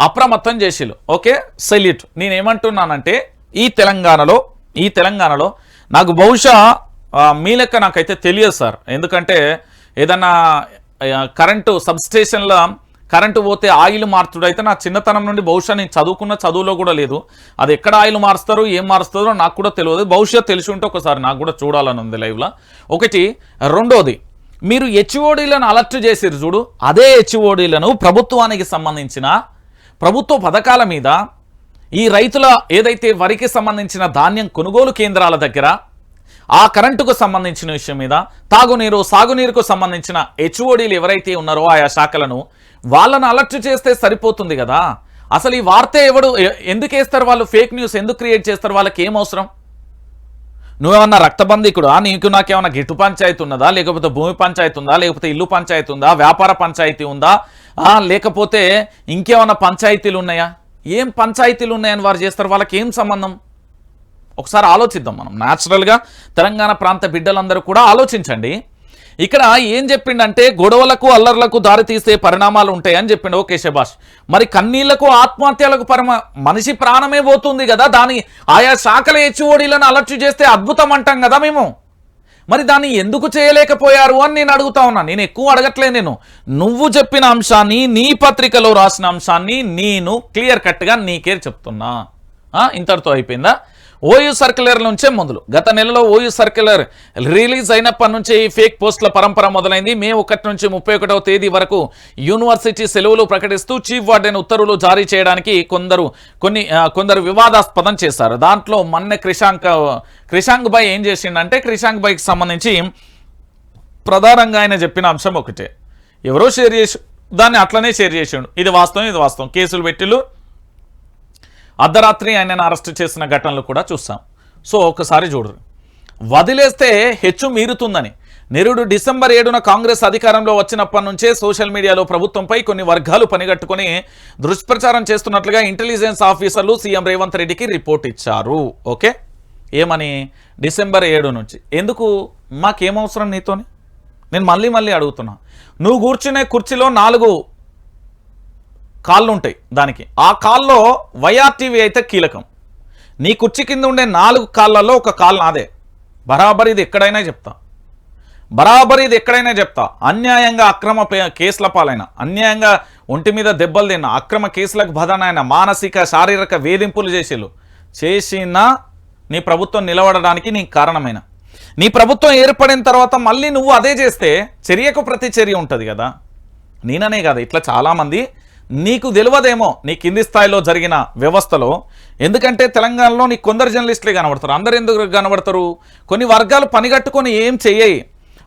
Speaker 1: అప్రమత్తం చేసిల్లు. Okay, salute. నేనేమంటున్నానంటే, ఈ తెలంగాణలో నాకు బహుశా మీ లెక్క నాకైతే తెలియదు సార్. ఎందుకంటే ఏదన్నా కరెంటు సబ్స్టేషన్ల కరెంటు పోతే ఆయిల్ మార్చుడు అయితే నా చిన్నతనం నుండి బహుశా నేను చదువుకున్న చదువులో కూడా లేదు. అది ఎక్కడ ఆయిల్ మారుస్తారో, ఏం మారుస్తారో నాకు కూడా తెలియదు. బహుశా తెలిసి ఉంటే ఒకసారి నాకు కూడా చూడాలని ఉంది లైవ్లో. ఒకటి. రెండోది, మీరు హెచ్ఓడీలను అలర్ట్ చేసారు చూడు, అదే హెచ్ఓడీలను ప్రభుత్వానికి సంబంధించిన ప్రభుత్వ పథకాల మీద, ఈ రైతుల ఏదైతే వరికి సంబంధించిన ధాన్యం కొనుగోలు కేంద్రాల దగ్గర, ఆ కరెంటుకు సంబంధించిన విషయం మీద, తాగునీరు, సాగునీరుకు సంబంధించిన హెచ్ఓడీలు ఎవరైతే ఉన్నారో ఆయా శాఖలను, వాళ్ళను అలర్ట్ చేస్తే సరిపోతుంది కదా. అసలు ఈ వార్త ఎందుకు వేస్తారు వాళ్ళు? ఫేక్ న్యూస్ ఎందుకు క్రియేట్ చేస్తారు? వాళ్ళకి ఏం అవసరం? నువ్వేమన్నా రక్తబంధికుడా? నీకు నాకేమన్నా గిట్టు పంచాయతీ ఉన్నదా, లేకపోతే భూమి పంచాయతీ ఉందా, లేకపోతే ఇల్లు పంచాయతీ ఉందా, వ్యాపార పంచాయతీ ఉందా, లేకపోతే ఇంకేమన్నా పంచాయతీలు ఉన్నాయా? ఏం పంచాయతీలు ఉన్నాయని వారు చేస్తారు? వాళ్ళకి ఏం సంబంధం? ఒకసారి ఆలోచిద్దాం మనం. న్యాచురల్గా తెలంగాణ ప్రాంత బిడ్డలందరూ కూడా ఆలోచించండి. ఇక్కడ ఏం చెప్పిండంటే, గొడవలకు, అల్లర్లకు దారితీసే పరిణామాలు ఉంటాయని చెప్పిండు. ఓకే, శబాష్. మరి కన్నీళ్లకు, ఆత్మహత్యలకు మనిషి ప్రాణమే పోతుంది కదా, దాని ఆయా శాఖల హెచ్ఓడీలను అలర్ట్ చేస్తే అద్భుతం అంటాం కదా మేము. మరి దాన్ని ఎందుకు చేయలేకపోయారు అని నేను అడుగుతా ఉన్నా. నేను ఎక్కువ అడగట్లేదు. నువ్వు చెప్పిన అంశాన్ని, నీ పత్రికలో రాసిన అంశాన్ని నేను క్లియర్ కట్గా నీకే చెప్తున్నా. ఇంతటితో అయిపోయిందా? ఓయూ సర్క్యులర్ నుంచే మొదలు. గత నెలలో ఓయూ సర్క్యులర్ రిలీజ్ అయినప్పటి నుంచే ఈ ఫేక్ పోస్టుల పరంపర మొదలైంది. మే 1 నుంచి 31వ తేదీ వరకు యూనివర్సిటీ సెలవులు ప్రకటిస్తూ చీఫ్ వార్డెన్ ఉత్తర్వులు జారీ చేయడానికి కొందరు వివాదాస్పదం చేశారు. దాంట్లో మొన్న క్రిషాంక్ భాయ్ ఏం చేసిండంటే, క్రిషాంక్ భాయ్కి సంబంధించి ప్రధానంగా ఆయన చెప్పిన అంశం ఒకటే. ఎవరో షేర్ చేసి దాన్ని అట్లనే షేర్ చేసిండు. ఇది వాస్తవం. కేసులు పెట్టిలు. అర్ధరాత్రి ఆయనను అరెస్ట్ చేసిన ఘటనలు కూడా చూస్తాం. సో ఒకసారి చూడరు. వదిలేస్తే హెచ్చు మీరుతుందని నిరుడు డిసెంబర్ 7న కాంగ్రెస్ అధికారంలో వచ్చినప్పటి నుంచే సోషల్ మీడియాలో ప్రభుత్వంపై కొన్ని వర్గాలు పనిగట్టుకుని దుష్ప్రచారం చేస్తున్నట్లుగా ఇంటెలిజెన్స్ ఆఫీసర్లు సీఎం రేవంత్ రెడ్డికి రిపోర్ట్ ఇచ్చారు. ఓకే, ఏమని? డిసెంబర్ 7 నుంచి. ఎందుకు? మాకేమవసరం నీతోని? నేను మళ్ళీ అడుగుతున్నా. నువ్వు కూర్చునే కుర్చీలో 4 కాళ్ళు ఉంటాయి. దానికి ఆ కాల్లో వైఆర్టీవీ అయితే కీలకం. నీ కుర్చీ కింద ఉండే 4 కాళ్ళల్లో ఒక కాళ్ళు నాదే. బరాబర్. ఇది ఎక్కడైనా చెప్తా. బరాబర్ ఇది ఎక్కడైనా చెప్తా, అన్యాయంగా అక్రమ కేసుల పాలైన, అన్యాయంగా ఒంటి మీద దెబ్బలు తిన్న, అక్రమ కేసులకు బదనైన, మానసిక శారీరక వేధింపులు చేసిన నీ ప్రభుత్వం నిలబడడానికి నీకు కారణమైన, నీ ప్రభుత్వం ఏర్పడిన తర్వాత మళ్ళీ నువ్వు అదే చేస్తే చర్యకు ప్రతి చర్య ఉంటుంది కదా. నేననే కాదు, ఇట్లా చాలామంది నీకు తెలియదేమో నీ కింది స్థాయిలో జరిగిన వ్యవస్థలో. ఎందుకంటే తెలంగాణలో నీకు కొందరు జర్నలిస్టులే కనబడతారు. అందరు ఎందుకు కనబడతారు? కొన్ని వర్గాలు పనిగట్టుకొని ఏం చెయ్యి,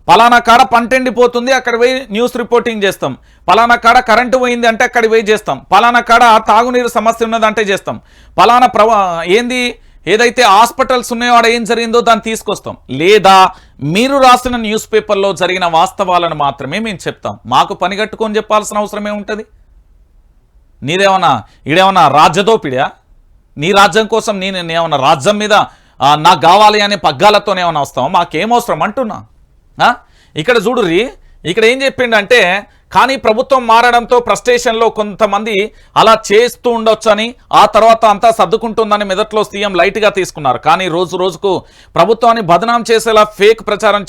Speaker 1: పలానా కాడ పంటెండిపోతుంది అక్కడ పోయి న్యూస్ రిపోర్టింగ్ చేస్తాం, పలానా కాడ కరెంటు పోయింది అంటే అక్కడికి పోయి చేస్తాం, పలానా కాడ తాగునీరు సమస్య ఉన్నదంటే చేస్తాం, పలానా ఏంది ఏదైతే హాస్పిటల్స్ ఉన్నాయో ఆడ ఏం జరిగిందో దాన్ని తీసుకొస్తాం, లేదా మీరు రాసిన న్యూస్ పేపర్లో జరిగిన వాస్తవాలను మాత్రమే మేము చెప్తాం. మాకు పనిగట్టుకొని చెప్పాల్సిన అవసరమే ఉంటుంది? నీదేమన్నా ఈడేమన్నా రాజ్యదోపిడా? నీ రాజ్యం కోసం నేనేమన్నా రాజ్యం మీద నాకు కావాలి అనే పగ్గాలతోనేమన్నా వస్తాం? మాకేమవసరం అంటున్నా. ఇక్కడ చూడుర్రి, ఇక్కడ ఏం చెప్పిండంటే, కానీ ప్రభుత్వం మారడంతో ఫ్రస్ట్రేషన్లో కొంతమంది అలా చేస్తూ ఉండొచ్చు అని, ఆ తర్వాత అంతా సర్దుకుంటుందని మెదట్లో సీఎం లైట్గా తీసుకున్నారు. కానీ రోజు రోజుకు ప్రభుత్వాన్ని బదనాం చేసేలా ఫేక్ ప్రచారం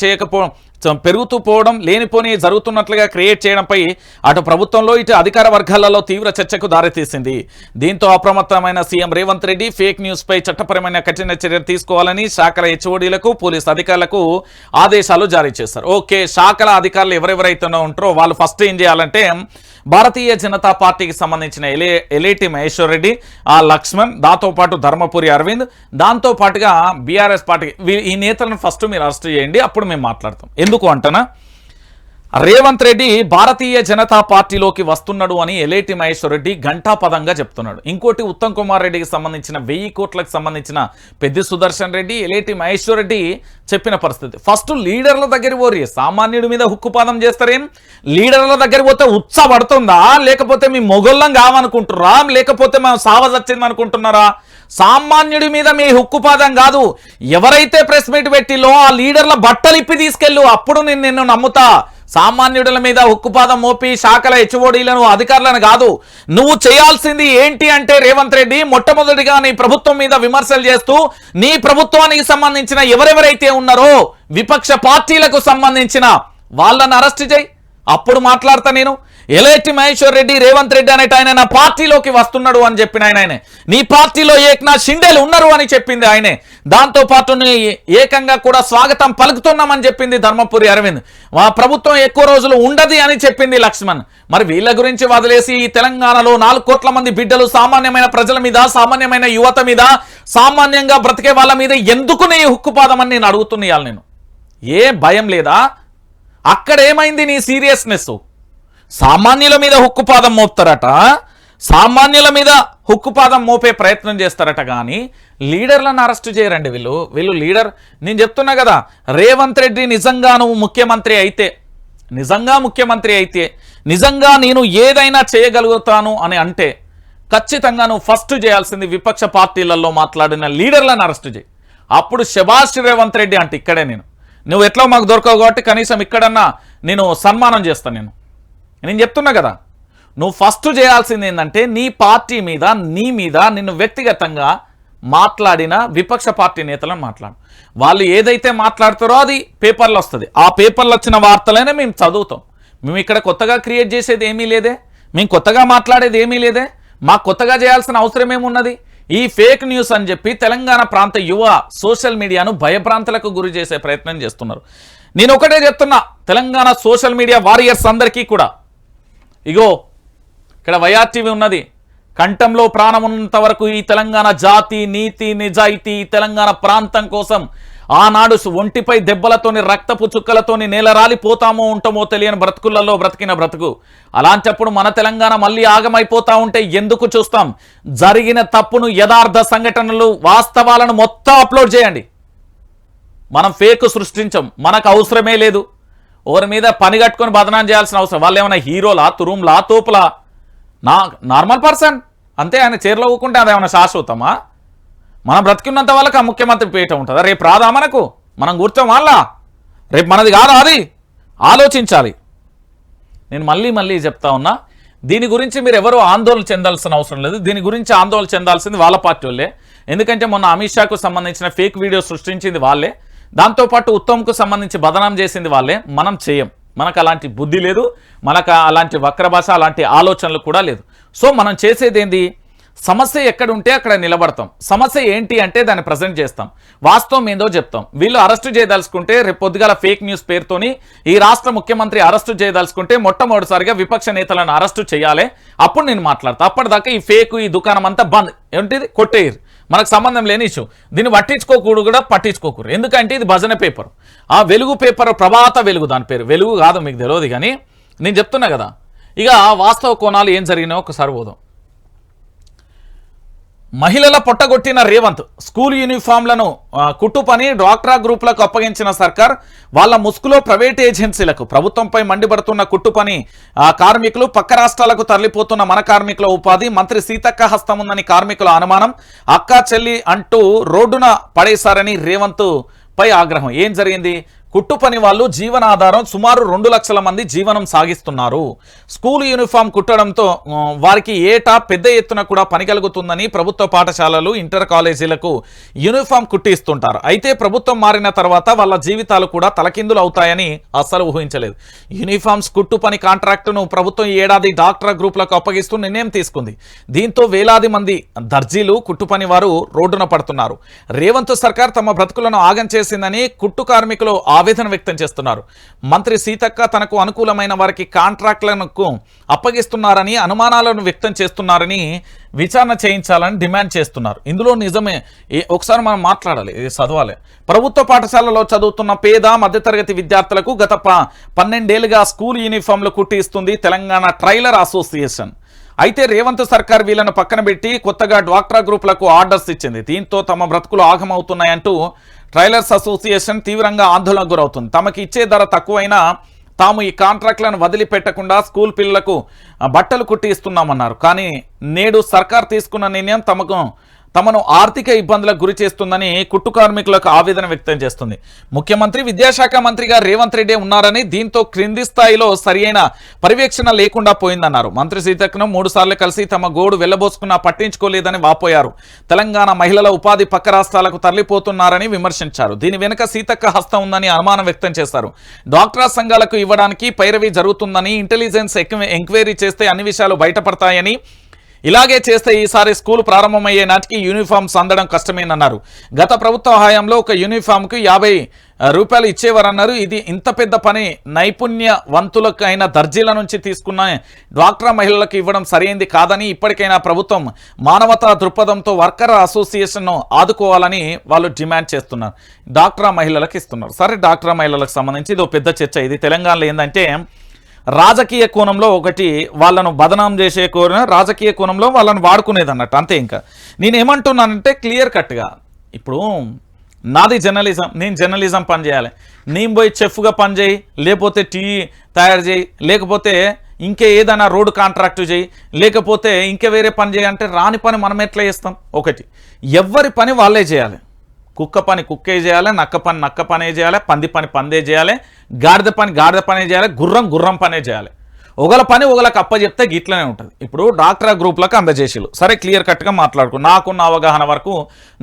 Speaker 1: పెరుగుతూ పోవడం, లేనిపోని జరుగుతున్నట్లుగా క్రియేట్ చేయడంపై అటు ప్రభుత్వంలో ఇటు అధికార వర్గాలలో తీవ్ర చర్చకు దారితీసింది. దీంతో అప్రమత్తమైన CM Revanth Reddy fake news పై చట్టపరమైన కఠిన చర్యలు తీసుకోవాలని శాఖల హెచ్ఓడీలకు పోలీసు అధికారులకు ఆదేశాలు జారీ చేశారు. ఓకే, శాఖల అధికారులు ఎవరెవరైతే ఉంటారో వాళ్ళు ఫస్ట్ ఏం చేయాలంటే, భారతీయ జనతా పార్టీకి సంబంధించిన ఎలేటి మహేశ్వర్ రెడ్డి, లక్ష్మణ్, దాంతోపాటు ధర్మపురి అరవింద్, దాంతోపాటుగా బీఆర్ఎస్ పార్టీ ఈ నేతలను ఫస్ట్ మీరు అరెస్ట్ చేయండి, అప్పుడు మేము మాట్లాడతాం. ఎందుకు అంటనా, రేవంత్ రెడ్డి భారతీయ జనతా పార్టీలోకి వస్తున్నాడు అని ఎలేటి మహేశ్వర్ రెడ్డి ఘంటాపదంగా చెప్తున్నాడు. ఇంకోటి ఉత్తమ్ కుమార్ రెడ్డికి సంబంధించిన 1000 కోట్లకు సంబంధించిన పెద్ది సుదర్శన్ రెడ్డి, ఎలేటి మహేశ్వర్ రెడ్డి చెప్పిన పరిస్థితి. ఫస్ట్ లీడర్ల దగ్గర పోరి, సామాన్యుడి మీద హుక్కుపాదం చేస్తారేం? లీడర్ల దగ్గర పోతే ఉత్సాహపడుతుందా, లేకపోతే మీ మొగొల్లం కావనుకుంటున్నారా, లేకపోతే మేము సావజచ్చింది అనుకుంటున్నారా? సామాన్యుడి మీద మీ హుక్కుపాదం కాదు, ఎవరైతే ప్రెస్ మీట్ పెట్టిలో ఆ లీడర్ల బట్టలు ఇప్పి తీసుకెళ్ళు, అప్పుడు నేను నిన్ను నమ్ముతా. సామాన్యుడుల మీద హుక్కుపాదం మోపి శాఖల హెచ్ఓడీలను అధికారులను కాదు. నువ్వు చేయాల్సింది ఏంటి అంటే, రేవంత్ రెడ్డి మొట్టమొదటిగా నీ ప్రభుత్వం మీద విమర్శలు చేస్తూ నీ ప్రభుత్వానికి సంబంధించిన ఎవరెవరైతే ఉన్నారో విపక్ష పార్టీలకు సంబంధించిన వాళ్ళని అరెస్ట్ చేయి, అప్పుడు మాట్లాడతా నేను. ఎలేటి మహేశ్వర్ రెడ్డి రేవంత్ రెడ్డి అనేట ఆయన నా పార్టీలోకి వస్తున్నాడు అని చెప్పిన ఆయనే, నీ పార్టీలో ఏక్నాథ్ షిండేలు ఉన్నారు అని చెప్పింది ఆయనే, దాంతోపాటు ఏకంగా కూడా స్వాగతం పలుకుతున్నామని చెప్పింది ధర్మపురి అరవింద్, మా ప్రభుత్వం ఎక్కువ రోజులు ఉండదు అని చెప్పింది లక్ష్మణ్. మరి వీళ్ళ గురించి వదిలేసి ఈ తెలంగాణలో 4 కోట్ల మంది బిడ్డలు, సామాన్యమైన ప్రజల మీద, సామాన్యమైన యువత మీద, సామాన్యంగా బ్రతికే వాళ్ళ మీద ఎందుకు నీ హుక్కుపాదం అని నేను అడుగుతున్నాను. నేను ఏ భయం లేదా? అక్కడ ఏమైంది నీ సీరియస్నెస్? సామాన్యుల మీద హుక్కుపాదం మోపుతారట, సామాన్యుల మీద హుక్కుపాదం మోపే ప్రయత్నం చేస్తారట, కానీ లీడర్లను అరెస్ట్ చేయరండి వీళ్ళు లీడర్. నేను చెప్తున్నా కదా, రేవంత్ రెడ్డి నిజంగా నువ్వు ముఖ్యమంత్రి అయితే, నిజంగా నేను ఏదైనా చేయగలుగుతాను అని అంటే ఖచ్చితంగా నువ్వు ఫస్ట్ చేయాల్సింది విపక్ష పార్టీలలో మాట్లాడిన లీడర్లను అరెస్ట్ చేయి. అప్పుడు శభాష్ రేవంత్ రెడ్డి అంటే ఇక్కడే నువ్వు ఎట్లా మాకు దొరకవు కాబట్టి కనీసం ఇక్కడన్నా నేను సన్మానం చేస్తాను. నేను చెప్తున్నా కదా, నువ్వు ఫస్ట్ చేయాల్సింది ఏంటంటే, నీ పార్టీ మీద, నీ మీద నిన్ను వ్యక్తిగతంగా మాట్లాడిన విపక్ష పార్టీ నేతలను మాట్లాడు. వాళ్ళు ఏదైతే మాట్లాడతారో అది పేపర్లో వస్తుంది, ఆ పేపర్లో వచ్చిన వార్తలైనా మేము చదువుతాం. మేము ఇక్కడ కొత్తగా క్రియేట్ చేసేది ఏమీ లేదే, మేము కొత్తగా మాట్లాడేది ఏమీ లేదే, మాకు కొత్తగా చేయాల్సిన అవసరం ఏమున్నది? ఈ ఫేక్ న్యూస్ అని చెప్పి తెలంగాణ ప్రాంత యువ సోషల్ మీడియాను భయభ్రాంతులకు గురి చేసే ప్రయత్నం చేస్తున్నారు. నేను ఒకటే చెప్తున్నా, తెలంగాణ సోషల్ మీడియా వారియర్స్ అందరికీ కూడా, ఇగో ఇక్కడ వైఆర్టీవీ ఉన్నది, కంఠంలో ప్రాణం ఉన్నంత వరకు ఈ తెలంగాణ జాతి, నీతి, నిజాయితీ, తెలంగాణ ప్రాంతం కోసం ఆనాడు ఒంటిపై దెబ్బలతోని, రక్తపు చుక్కలతోని నేలరాలిపోతామో ఉంటామో తెలియని బ్రతుకులలో బ్రతికిన బ్రతుకు. అలాంటప్పుడు మన తెలంగాణ మళ్ళీ ఆగమైపోతా ఉంటే ఎందుకు చూస్తాం? జరిగిన తప్పును, యథార్థ సంఘటనలు, వాస్తవాలను మొత్తం అప్లోడ్ చేయండి. మనం ఫేక్ సృష్టించం, మనకు అవసరమే లేదు. ఎవరి మీద పని కట్టుకొని బదనాం చేయాల్సిన అవసరం, వాళ్ళు ఏమైనా హీరోలా, తురుంలా, తోపులా? నార్మల్ పర్సన్ అంతే. ఆయన చీరలో ఊకుంటే అదేమన్నా శాశ్వతమా? మనం బ్రతికున్నంత వాళ్ళకి ఆ ముఖ్యమంత్రి పీట ఉంటుందా? రేపు రాదా మనకు? మనం కూర్చోం వాళ్ళ, రేపు మనది కాదా? అది ఆలోచించాలి. నేను మళ్ళీ చెప్తా ఉన్నా, దీని గురించి మీరు ఎవరు ఆందోళన చెందాల్సిన అవసరం లేదు. దీని గురించి ఆందోళన చెందాల్సింది వాళ్ళ పార్టీ వాళ్ళే. ఎందుకంటే మొన్న అమిత్ షాకు సంబంధించిన ఫేక్ వీడియో సృష్టించింది వాళ్ళే. దాంతోపాటు ఉత్తమ్కు సంబంధించి బదనాం చేసింది వాళ్ళే, మనం చేయం. మనకు అలాంటి బుద్ధి లేదు, మనకు అలాంటి వక్ర భాష, అలాంటి ఆలోచనలు కూడా లేదు. సో మనం చేసేది ఏంది, సమస్య ఎక్కడ ఉంటే అక్కడ నిలబడతాం. సమస్య ఏంటి అంటే దాన్ని ప్రజెంట్ చేస్తాం, వాస్తవం ఏందో చెప్తాం. వీళ్ళు అరెస్టు చేయదలుచుకుంటే రేపు పొద్దుగాల ఫేక్ న్యూస్ పేరుతోని ఈ రాష్ట్ర ముఖ్యమంత్రి అరెస్టు చేయదలుచుకుంటే మొట్టమొదటిసారిగా విపక్ష నేతలను అరెస్టు చేయాలి, అప్పుడు నేను మాట్లాడతా. అప్పటిదాకా ఈ ఫేక్, ఈ దుకాణం అంతా బంద్, ఏంటిది కొట్టేయరు, మనకు సంబంధం లేని ఇష్యూ. దీన్ని పట్టించుకోకూడదు కూడా పట్టించుకోకూడదు, ఎందుకంటే ఇది భజన పేపర్. ఆ వెలుగు పేపర్ ప్రభాత వెలుగు, దాని పేరు వెలుగు కాదు, మీకు తెలియదు కానీ నేను చెప్తున్నా కదా. ఇక వాస్తవ కోణాలు ఏం జరిగినాయో ఒకసారి పోదాం. మహిళల పొట్టగొట్టిన రేవంత్, స్కూల్ యూనిఫామ్లను కుట్టు పని డ్వాక్రా గ్రూపులకు అప్పగించిన సర్కార్, వాళ్ళ ముసుగులో ప్రైవేట్ ఏజెన్సీలకు. ప్రభుత్వంపై మండిపడుతున్న కుట్టు పని కార్మికులు, పక్క రాష్ట్రాలకు తరలిపోతున్న మన కార్మికుల ఉపాధి. మంత్రి సీతక్క హస్తం ఉందని కార్మికుల అనుమానం. అక్క చెల్లి అంటూ రోడ్డున పడేశారని రేవంత్ పై ఆగ్రహం. ఏం జరిగింది, కుట్టు పని వాళ్ళు జీవనాధారం, సుమారు 2 లక్షల మంది జీవనం సాగిస్తున్నారు. స్కూల్ యూనిఫామ్ కుట్టడంతో వారికి ఏటా పెద్ద ఎత్తున కూడా పని కలుగుతుందని ప్రభుత్వ పాఠశాలలు, ఇంటర్ కాలేజీలకు యూనిఫామ్ కుట్టిస్తుంటారు. అయితే ప్రభుత్వం మారిన తర్వాత వాళ్ళ జీవితాలు కూడా తలకిందులు అవుతాయని అస్సలు ఊహించలేదు. యూనిఫామ్స్ కుట్టు పని కాంట్రాక్టును ప్రభుత్వం ఈ ఏడాది డాక్టర్ గ్రూపులకు అప్పగిస్తూ నిర్ణయం తీసుకుంది. దీంతో వేలాది మంది దర్జీలు, కుట్టు పని వారు రోడ్డున పడుతున్నారు. రేవంత్ సర్కార్ తమ బ్రతుకులను ఆగం చేసిందని కుట్టు కార్మికులు ఆవేదన వ్యక్తం చేస్తున్నారు. మంత్రి సీతక్క తనకు అనుకూలమైన వారికి కాంట్రాక్టులకు అప్పగిస్తున్నారని, అనుమానాలను వ్యక్తం చేస్తున్నారని, విచారణ చేయించాలని డిమాండ్ చేస్తున్నారు. ఇందులో నిజమే, ఒకసారి మనం మాట్లాడాలి, ఇది చదవాలి. ప్రభుత్వ పాఠశాలలో చదువుతున్న పేద మధ్యతరగతి విద్యార్థులకు గత 12 ఏళ్లుగా స్కూల్ యూనిఫామ్లు కుట్టి ఇస్తుంది తెలంగాణ ట్రైలర్ అసోసియేషన్. అయితే రేవంత్ సర్కార్ వీళ్ళను పక్కన పెట్టి కొత్తగా డ్వాక్రా గ్రూపులకు ఆర్డర్స్ ఇచ్చింది. దీంతో తమ బ్రతుకులు ఆగమవుతున్నాయంటూ ట్రైలర్స్ అసోసియేషన్ తీవ్రంగా ఆందోళనకు గురవుతుంది. తమకు ఇచ్చే ధర తక్కువైనా తాము ఈ కాంట్రాక్టులను వదిలిపెట్టకుండా స్కూల్ పిల్లలకు బట్టలు కుట్టి ఇస్తున్నామన్నారు. కానీ నేడు సర్కార్ తీసుకున్న నిర్ణయం తమను ఆర్థిక ఇబ్బందులకు గురి చేస్తుందని కుట్టు కార్మికులకు ఆవేదన వ్యక్తం చేస్తుంది. ముఖ్యమంత్రి, విద్యాశాఖ మంత్రిగా రేవంత్ రెడ్డి ఉన్నారని, దీంతో క్రింది స్థాయిలో సరియైన పర్యవేక్షణ లేకుండా పోయిందన్నారు. మంత్రి సీతక్కను 3 సార్లు కలిసి తమ గోడు వెళ్లబోసుకున్నా పట్టించుకోలేదని వాపోయారు. తెలంగాణ మహిళల ఉపాధి పక్క రాష్ట్రాలకు తరలిపోతున్నారని విమర్శించారు. దీని వెనుక సీతక్క హస్తం ఉందని అనుమానం వ్యక్తం చేశారు. డాక్టరా సంఘాలకు ఇవ్వడానికి పైరవీ జరుగుతుందని, ఇంటెలిజెన్స్ ఎంక్వైరీ చేస్తే అన్ని విషయాలు బయటపడతాయని, ఇలాగే చేస్తే ఈసారి స్కూల్ ప్రారంభమయ్యే నాటికి యూనిఫామ్స్ అందడం కష్టమేనన్నారు. గత ప్రభుత్వ హయాంలో ఒక యూనిఫామ్కి 50 రూపాయలు ఇచ్చేవారన్నారు. ఇది ఇంత పెద్ద పని నైపుణ్యవంతులకైన దర్జీల నుంచి తీసుకున్న డ్వాక్రా మహిళలకు ఇవ్వడం సరైంది కాదని, ఇప్పటికైనా ప్రభుత్వం మానవతా దృక్పథంతో వర్కర్ అసోసియేషన్ను ఆదుకోవాలని వాళ్ళు డిమాండ్ చేస్తున్నారు. డాక్టరా మహిళలకు ఇస్తున్నారు. సరే, డాక్టరా మహిళలకు సంబంధించి ఇది పెద్ద చర్చ. ఇది తెలంగాణలో ఏంటంటే రాజకీయ కోణంలో ఒకటి వాళ్ళను బదనాం చేసే కోరిన రాజకీయ కోణంలో వాళ్ళను వాడుకునేది అన్నట్టు, అంతే. ఇంకా నేనేమంటున్నానంటే క్లియర్ కట్గా, ఇప్పుడు నాది జర్నలిజం, నేను జర్నలిజం పని చేయాలి. నేను పోయి చెఫ్గా పని చేయి, లేకపోతే టీ తయారు చేయి, లేకపోతే ఇంకే ఏదైనా రోడ్డు కాంట్రాక్టు చేయి, లేకపోతే ఇంకే వేరే పని చేయాలంటే రాని పని మనం ఎట్లా చేస్తాం? ఒకటి, ఎవరి పని వాళ్ళే చేయాలి. కుక్క పని కుక్కే చేయాలి, నక్క పని నక్క పనే చేయాలి, పంది పని పందే చేయాలి, గాడిద పని గాడిద పనే చేయాలి, గుర్రం పనే చేయాలి. ఒకళ్ళ పని ఒకళ్ళకి అప్పచెప్తే గిట్లనే ఉంటుంది. ఇప్పుడు డాక్టరా గ్రూపులకు అందజేసిలు, సరే క్లియర్ కట్గా మాట్లాడుకో. నాకున్న అవగాహన వరకు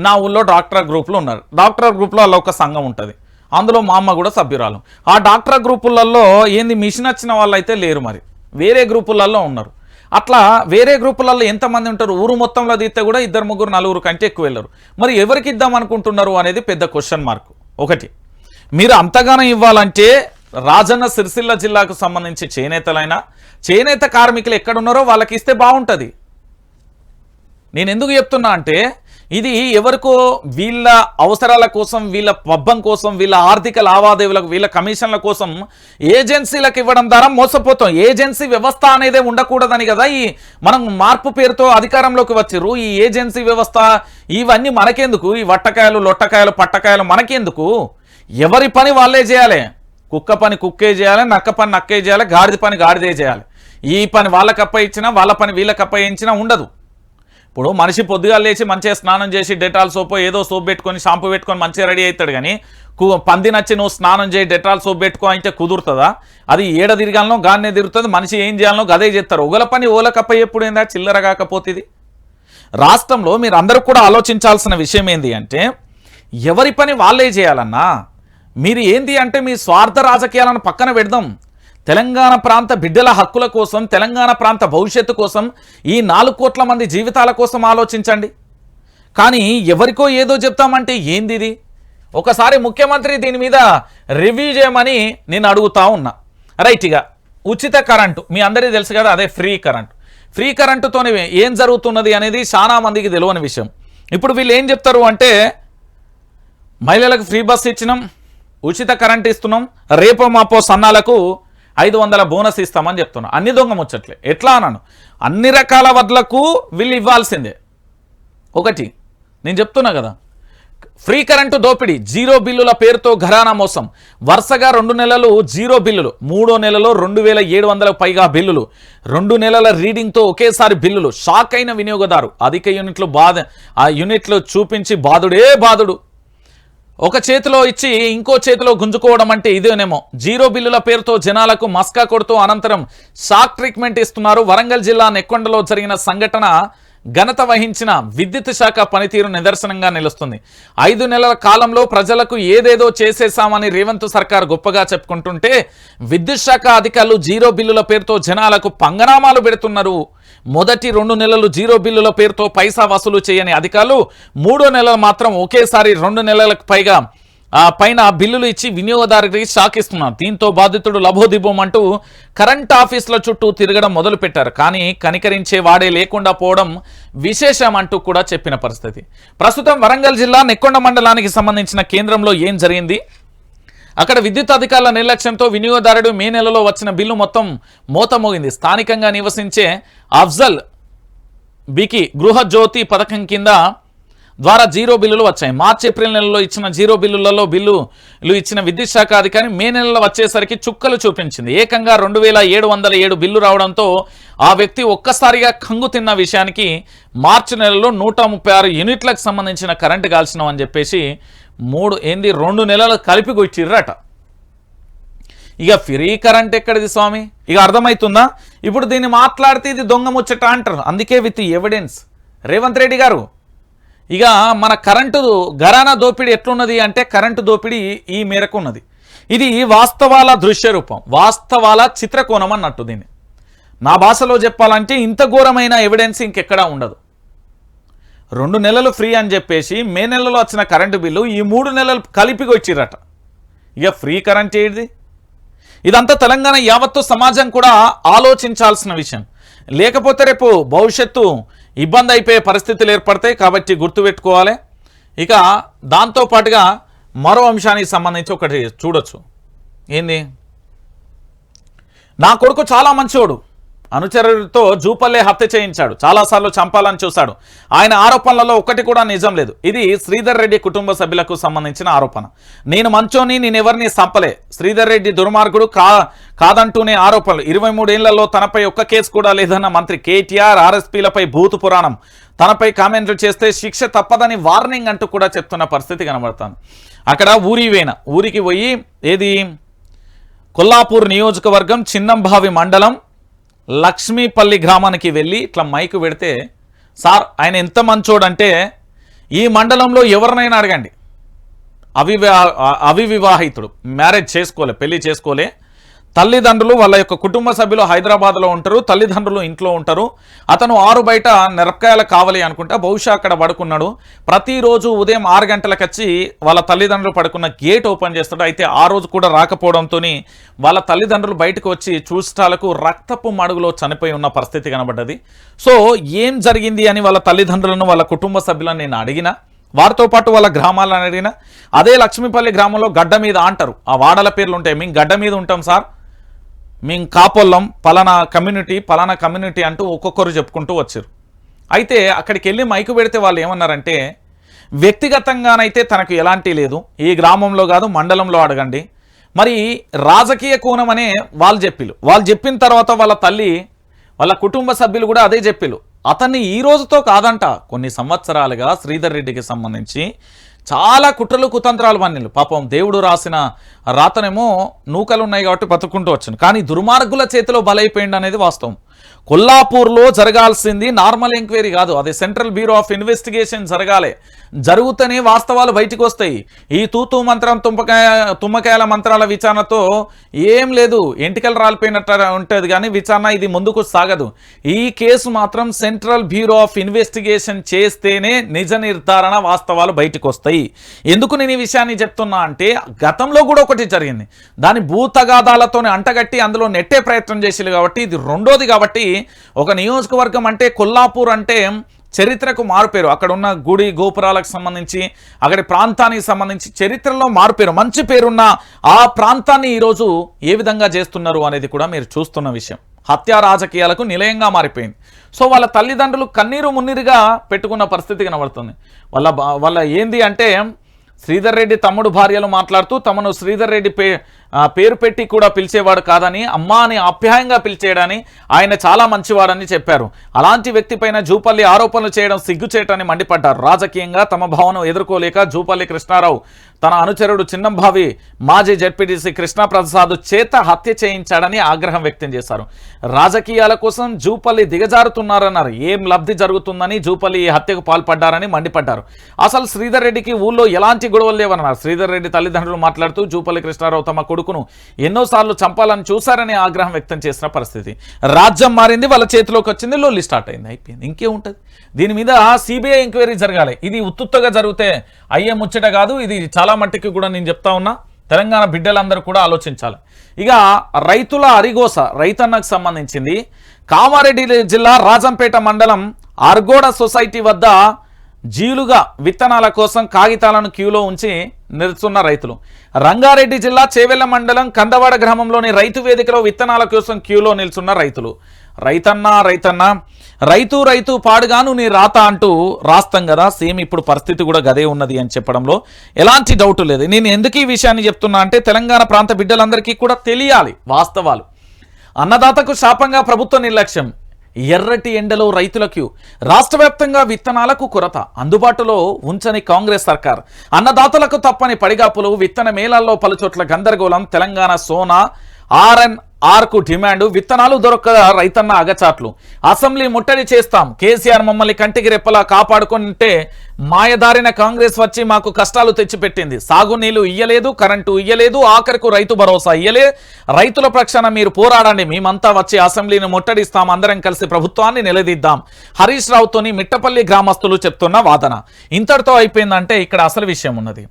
Speaker 1: నా ఊళ్ళో డాక్టరా గ్రూపులు ఉన్నారు. డాక్టరా గ్రూప్లో అలా ఒక సంఘం ఉంటుంది, అందులో మా అమ్మ కూడా సభ్యురాలు. ఆ డాక్టరా గ్రూపులలో ఏంది మిషన్ వచ్చిన వాళ్ళు అయితే లేరు, మరి వేరే గ్రూపులలో ఉన్నారు. అట్లా వేరే గ్రూపులలో ఎంతమంది ఉంటారు? ఊరు మొత్తంలో తీస్తే కూడా 2, 3, 4 కంటే ఎక్కువ వెళ్ళరు. మరి ఎవరికి ఇద్దాం అనుకుంటున్నారు అనేది పెద్ద క్వశ్చన్ మార్క్. ఒకటి, మీరు అంతగానో ఇవ్వాలంటే రాజన్న సిరిసిల్ల జిల్లాకు సంబంధించి చేనేత కార్మికులు ఎక్కడున్నారో వాళ్ళకి ఇస్తే బాగుంటుంది. నేను ఎందుకు చెప్తున్నా అంటే ఇది ఎవరికో వీళ్ళ అవసరాల కోసం, వీళ్ళ పబ్బం కోసం, వీళ్ళ ఆర్థిక లావాదేవీలకు, వీళ్ళ కమిషన్ల కోసం ఏజెన్సీలకు ఇవ్వడం ద్వారా మోసపోతాం. ఏజెన్సీ వ్యవస్థ అనేదే ఉండకూడదని కదా ఈ మనం మార్పు పేరుతో అధికారంలోకి వచ్చిర్రు. ఈ ఏజెన్సీ వ్యవస్థ ఇవన్నీ మనకెందుకు? ఈ వట్టకాయలు, లొట్టకాయలు, పట్టకాయలు మనకెందుకు? ఎవరి పని వాళ్ళే చేయాలి. కుక్క పని కుక్కే చేయాలి, నక్క పని నక్కే చేయాలి, గాడిద పని గాడిదే చేయాలి. ఈ పని వాళ్ళకి అప్పయించినా, వాళ్ళ పని వీళ్ళకి అప్పయించినా ఉండదు. ఇప్పుడు మనిషి పొద్దుగా లేచి మంచిగా స్నానం చేసి డెటాల్ సోపు ఏదో సోప్ పెట్టుకొని షాంపూ పెట్టుకొని మంచిగా రెడీ అవుతాడు. కానీ పంది నచ్చి నువ్వు స్నానం చేయి డెటాల్ సోప్ పెట్టుకో అంటే కుదురుతుందా? అది ఏడ తిరగాలనో గానే తిరుగుతుంది. మనిషి ఏం చేయాలనో గదే చేస్తారు. ఒకల పని ఓలకప్ప ఎప్పుడు ఏందా చిల్లర కాకపోతుంది. రాష్ట్రంలో మీరు అందరూ కూడా ఆలోచించాల్సిన విషయం ఏంది అంటే ఎవరి పని వాళ్ళే చేయాలన్నా. మీరు ఏంది అంటే మీ స్వార్థ రాజకీయాలను పక్కన పెడదాం. తెలంగాణ ప్రాంత బిడ్డల హక్కుల కోసం, తెలంగాణ ప్రాంత భవిష్యత్తు కోసం, ఈ 4 కోట్ల మంది జీవితాల కోసం ఆలోచించండి. కానీ ఎవరికో ఏదో చెప్తామంటే ఏంది ఇది? ఒకసారి ముఖ్యమంత్రి దీని మీద రివ్యూ చేయమని నేను అడుగుతా ఉన్నా. రైట్గా ఉచిత కరెంటు మీ అందరికీ తెలుసు కదా, అదే ఫ్రీ కరెంటు. ఫ్రీ కరెంటుతోనే ఏం జరుగుతున్నది అనేది చాలా మందికి తెలియని విషయం. ఇప్పుడు వీళ్ళు ఏం చెప్తారు అంటే మహిళలకు ఫ్రీ బస్ ఇచ్చినాం, ఉచిత కరెంట్ ఇస్తున్నాం, రేపో మాపో సన్నాలకు 500 బోనస్ ఇస్తామని చెప్తున్నాం. అన్ని దొంగ ముచ్చట్లే. ఎట్లా అన్నాను, అన్ని రకాల వడ్లకు వీళ్ళు ఇవ్వాల్సిందే. ఒకటి నేను చెప్తున్నా కదా, ఫ్రీ కరెంటు దోపిడీ, జీరో బిల్లుల పేరుతో ఘరానా మోసం. వరుసగా 2 నెలలు జీరో బిల్లులు, 3వ నెలలో 2700 పైగా బిల్లులు, 2 నెలల రీడింగ్తో ఒకేసారి బిల్లులు. షాక్ అయిన వినియోగదారు. అధిక యూనిట్లు ఆ యూనిట్లు చూపించి బాధుడే బాధుడు. ఒక చేతిలో ఇచ్చి ఇంకో చేతిలో గుంజుకోవడం అంటే ఇదేనేమో. జీరో బిల్లుల పేరుతో జనాలకు మస్కా కొడుతూ అనంతరం షాక్ ట్రీట్మెంట్ ఇస్తున్నారు. వరంగల్ జిల్లా నెక్కొండలో జరిగిన సంఘటన ఘనత వహించిన విద్యుత్ శాఖ పనితీరు నిదర్శనంగా నిలుస్తుంది. 5 నెలల కాలంలో ప్రజలకు ఏదేదో చేసేసామని రేవంత్ సర్కార్ గొప్పగా చెప్పుకుంటుంటే విద్యుత్ శాఖ అధికారులు జీరో బిల్లుల పేరుతో జనాలకు పంగనామాలు పెడుతున్నారు. మొదటి 2 నెలలు జీరో బిల్లుల పేరుతో పైసా వసూలు చేయని అధికారులు 3వ నెలలు మాత్రం ఒకేసారి 2 నెలలకు పైన బిల్లులు ఇచ్చి వినియోగదారుడికి షాక్ ఇస్తున్నారు. దీంతో బాధితుడు లభోదిబోమంటూ కరెంట్ ఆఫీసుల చుట్టూ తిరగడం మొదలుపెట్టారు. కానీ కనికరించే వాడే లేకుండా పోవడం విశేషం అంటూ కూడా చెప్పిన పరిస్థితి. ప్రస్తుతం వరంగల్ జిల్లా నెక్కొండ మండలానికి సంబంధించిన కేంద్రంలో ఏం జరిగింది? అక్కడ విద్యుత్ అధికారుల నిర్లక్ష్యంతో వినియోగదారుడు మే నెలలో వచ్చిన బిల్లు మొత్తం మోతమోగింది. స్థానికంగా నివసించే అఫ్జల్ బికి గృహజ్యోతి పథకం కింద ద్వారా జీరో బిల్లులు వచ్చాయి. మార్చి ఏప్రిల్ నెలలో ఇచ్చిన జీరో బిల్లులలో బిల్లులు ఇచ్చిన విద్యుత్ శాఖ అధికారి మే నెలలో వచ్చేసరికి చుక్కలు చూపించింది. ఏకంగా 2707 బిల్లు రావడంతో ఆ వ్యక్తి ఒక్కసారిగా కంగు తిన్న విషయానికి మార్చి నెలలో 136 యూనిట్లకు సంబంధించిన కరెంటు కాల్చినాం అని చెప్పేసి 2 నెలలు కలిపి కొచ్చిర్రట. ఇక ఫ్రీ కరెంట్ ఎక్కడిది స్వామి? ఇక అర్థమవుతుందా? ఇప్పుడు దీన్ని మాట్లాడితే ఇది దొంగ ముచ్చట అంటారు. అందుకే విత్ ఎవిడెన్స్ రేవంత్ రెడ్డి గారు ఇక మన కరెంటు ఘరానా దోపిడీ ఎట్లున్నది అంటే కరెంటు దోపిడీ ఈ మేరకు ఉన్నది. ఇది వాస్తవాల దృశ్య రూపం, వాస్తవాల చిత్రకోణం అన్నట్టు. దీన్ని నా భాషలో చెప్పాలంటే ఇంత ఘోరమైన ఎవిడెన్స్ ఇంకెక్కడా ఉండదు. 2 నెలలు ఫ్రీ అని చెప్పేసి మే నెలలో వచ్చిన కరెంటు బిల్లు ఈ 3 నెలలు కలిపి వచ్చిరట. ఇక ఫ్రీ కరెంట్ ఏది? ఇదంతా తెలంగాణ యావత్తు సమాజం కూడా ఆలోచించాల్సిన విషయం. లేకపోతే రేపు భవిష్యత్తు ఇబ్బంది అయిపోయే పరిస్థితులు ఏర్పడతాయి. కాబట్టి గుర్తుపెట్టుకోవాలి. ఇక దాంతోపాటుగా మరో అంశానికి సంబంధించి ఒకటి చూడొచ్చు. ఏంది? నా కొడుకు చాలా మంచోడు, అనుచరుడితో జూపల్లే హత్య చేయించాడు, చాలాసార్లు చంపాలని చూశాడు. ఆయన ఆరోపణలలో ఒకటి కూడా నిజం లేదు. ఇది శ్రీధర్ రెడ్డి కుటుంబ సభ్యులకు సంబంధించిన ఆరోపణ. నేను మంచోని, నేనెవరిని చంపలే, శ్రీధర్ రెడ్డి దుర్మార్గుడు కాదంటూనే ఆరోపణలు. 23 ఏళ్లలో తనపై ఒక్క కేసు కూడా లేదన్న మంత్రి కేటీఆర్. ఆర్ఎస్పీలపై భూతు పురాణం, తనపై కామెంట్లు చేస్తే శిక్ష తప్పదని వార్నింగ్ అంటూ కూడా చెప్తున్న పరిస్థితి కనబడుతుంది. అక్కడ ఊరికి పోయి ఏది కొల్లాపూర్ నియోజకవర్గం చిన్నంబావి మండలం లక్ష్మీపల్లి గ్రామానికి వెళ్ళి ఇట్లా మైకు పెడితే, సార్ ఆయన ఎంత మంచోడంటే ఈ మండలంలో ఎవరినైనా అడగండి, అవివివాహితుడు, మ్యారేజ్ చేసుకోలే, పెళ్లి చేసుకోలే, తల్లిదండ్రులు వాళ్ళ యొక్క కుటుంబ సభ్యులు హైదరాబాద్లో ఉంటారు, తల్లిదండ్రులు ఇంట్లో ఉంటారు. అతను 6 బయట మిరపకాయలు కావాలి అనుకుంటా బహుశా అక్కడ పడుకున్నాడు. ప్రతిరోజు ఉదయం 6 గంటలకు వచ్చి వాళ్ళ తల్లిదండ్రులు పడుకున్న గేట్ ఓపెన్ చేస్తాడు. అయితే ఆ రోజు కూడా రాకపోవడంతో వాళ్ళ తల్లిదండ్రులు బయటకు వచ్చి చూష్టాలకు రక్తపు మడుగులో చనిపోయి ఉన్న పరిస్థితి కనబడ్డది. సో ఏం జరిగింది అని వాళ్ళ తల్లిదండ్రులను వాళ్ళ కుటుంబ సభ్యులను నేను అడిగిన, వారితో పాటు వాళ్ళ గ్రామాలను అడిగిన. అదే లక్ష్మీపల్లి గ్రామంలో గడ్డ మీద అంటారు, ఆ వాడల పేర్లు ఉంటాయి, మేము గడ్డ మీద ఉంటాం సార్, మేము కాపోళ్ళం, పలానా కమ్యూనిటీ అంటూ ఒక్కొక్కరు చెప్పుకుంటూ వచ్చారు. అయితే అక్కడికి వెళ్ళి మైకు పెడితే వాళ్ళు ఏమన్నారంటే, వ్యక్తిగతంగానైతే తనకు ఎలాంటి లేదు, ఈ గ్రామంలో కాదు మండలంలో అడగండి. మరి రాజకీయ కోణం అనే వాళ్ళు చెప్పిన తర్వాత వాళ్ళ తల్లి వాళ్ళ కుటుంబ సభ్యులు కూడా అదే చెప్పిలు. అతన్ని ఈ రోజుతో కాదంట, కొన్ని సంవత్సరాలుగా శ్రీధర్ రెడ్డికి సంబంధించి చాలా కుట్రలు కుతంత్రాలు పన్నీళ్ళు. పాపం దేవుడు రాసిన రాతనేమో నూకలు ఉన్నాయి కాబట్టి బతుకుంటూ వచ్చాను, కానీ దుర్మార్గుల చేతిలో బలైపోయింది అనేది వాస్తవం. కొల్లాపూర్లో జరగాల్సింది నార్మల్ ఎంక్వైరీ కాదు, అది సెంట్రల్ బ్యూరో ఆఫ్ ఇన్వెస్టిగేషన్ జరగాలి. జరుగుతూనే వాస్తవాలు బయటకు వస్తాయి. ఈ తూతూ మంత్రం తుమ్మకాయల మంత్రాల విచారణతో ఏం లేదు, ఎంటికలు రాలిపోయినట్టు ఉంటుంది కానీ విచారణ ఇది ముందుకు సాగదు. ఈ కేసు మాత్రం సెంట్రల్ బ్యూరో ఆఫ్ ఇన్వెస్టిగేషన్ చేస్తేనే నిజ నిర్ధారణ వాస్తవాలు బయటకు వస్తాయి. ఎందుకు నేను ఈ విషయాన్ని చెప్తున్నా అంటే గతంలో కూడా ఒకటి జరిగింది, దాని భూతగాదాలతో అంటగట్టి అందులో నెట్టే ప్రయత్నం చేసేది కాబట్టి ఇది రెండోది. కాబట్టి ఒక నియోజకవర్గం అంటే కొల్లాపూర్ అంటే చరిత్రకు మారుపేరు, అక్కడ ఉన్న గుడి గోపురాలకు సంబంధించి అక్కడి ప్రాంతానికి సంబంధించి చరిత్రలో మారుపేరు, మంచి పేరున్న ఆ ప్రాంతాన్ని ఈరోజు ఏ విధంగా చేస్తున్నారు అనేది కూడా మీరు చూస్తున్న విషయం. హత్యా రాజకీయాలకు నిలయంగా మారిపోయింది. సో వాళ్ళ తల్లిదండ్రులు కన్నీరు మున్నీరుగా పెట్టుకున్న పరిస్థితి కనబడుతుంది. వాళ్ళ ఏంది అంటే శ్రీధర్ రెడ్డి తమ్ముడు భార్యలు మాట్లాడుతూ తమను శ్రీధర్ రెడ్డి పేరు పెట్టి కూడా పిలిచేవాడు కాదని, అమ్మా అని ఆప్యాయంగా పిలిచేయడని, ఆయన చాలా మంచివాడని చెప్పారు. అలాంటి వ్యక్తిపైన జూపల్లి ఆరోపణలు చేయడం సిగ్గుచేటని మండిపడ్డారు. రాజకీయంగా తమ భావన ఎదుర్కోలేక జూపల్లి కృష్ణారావు తన అనుచరుడు చిన్నంభావి మాజీ జెడ్పీటీసీ కృష్ణప్రసాద్ చేత హత్య చేయించాడని ఆగ్రహం వ్యక్తం చేశారు. రాజకీయాల కోసం జూపల్లి దిగజారుతున్నారన్నారు. ఏం లబ్ధి జరుగుతుందని జూపల్లి ఈ హత్యకు పాల్పడ్డారని మండిపడ్డారు. అసలు శ్రీధర్ రెడ్డికి ఊళ్ళో ఎలాంటి గొడవలు లేవన్నారు. శ్రీధర్ రెడ్డి తల్లిదండ్రులు మాట్లాడుతూ జూపల్లి కృష్ణారావు తమ కొడుకును ఎన్నోసార్లు చంపాలని చూశారని ఆగ్రహం వ్యక్తం చేసిన పరిస్థితి. రాజ్యం మారింది, వాళ్ళ చేతిలోకి వచ్చింది, లొల్లి స్టార్ట్ అయింది, అయిపోయింది. ఇంకేముంటుంది? దీని మీద సిబిఐ ఎంక్వైరీ జరగాలి. ఇది ఉత్తుత్తగా జరిగితే అయ్యే ముచ్చట కాదు. ఇది చాలా మట్టికి కూడా నేను చెప్తా ఉన్నా, తెలంగాణ బిడ్డలందరూ కూడా ఆలోచించాలి. ఇక రైతుల అరిగోస రైతన్నకు సంబంధించింది. కామారెడ్డి జిల్లా రాజంపేట మండలం ఆర్గోడ సొసైటీ వద్ద జీలుగా విత్తనాల కోసం కాగితాలను క్యూలో ఉంచి నిలుస్తున్న రైతులు. రంగారెడ్డి జిల్లా చేవెళ్ల మండలం కందవాడ గ్రామంలోని రైతు వేదికలో విత్తనాల కోసం క్యూలో నిల్చున్న రైతులు. రైతన్న రైతు రైతు పాడుగాను నీ రాత అంటూ రాస్తాం కదా, సేమ్ ఇప్పుడు పరిస్థితి కూడా గదే ఉన్నది అని చెప్పడంలో ఎలాంటి డౌట్ లేదు. నేను ఎందుకు ఈ విషయాన్ని చెప్తున్నా అంటే తెలంగాణ ప్రాంత బిడ్డలందరికీ కూడా తెలియాలి వాస్తవాలు. అన్నదాతకు శాపంగా ప్రభుత్వ నిర్లక్ష్యం. ఎర్రటి ఎండలో రైతులకు రాష్ట్ర వ్యాప్తంగా విత్తనాలకు కొరత, అందుబాటులో ఉంచని కాంగ్రెస్ సర్కార్. అన్నదాతలకు తప్పని పడిగాపులు, విత్తన మేళాల్లో పలుచోట్ల గందరగోళం. తెలంగాణ సోనా RNRకు డిమాండ్, విత్తనాలు దొరక్క రైతన్న అగచాట్లు. అసెంబ్లీ ముట్టడి చేస్తాం, కేసీఆర్ మమ్మల్ని కంటికి రెప్పలా కాపాడుకుంటే మాయదారిన కాంగ్రెస్ వచ్చి మాకు కష్టాలు తెచ్చిపెట్టింది. సాగునీళ్లు ఇయ్యలేదు, కరెంటు ఇయ్యలేదు, ఆఖరికి రైతు భరోసా ఇయ్యలే. రైతుల పక్షాన మీరు పోరాడండి, మేమంతా వచ్చి అసెంబ్లీని ముట్టడిస్తాం, అందరం కలిసి ప్రభుత్వాన్ని నిలదీద్దాం. హరీష్ రావుతోని మిట్టపల్లి గ్రామస్తులు చెప్తున్న వాదన. ఇంతటితో అయిపోయిందంటే ఇక్కడ అసలు విషయం ఉన్నది.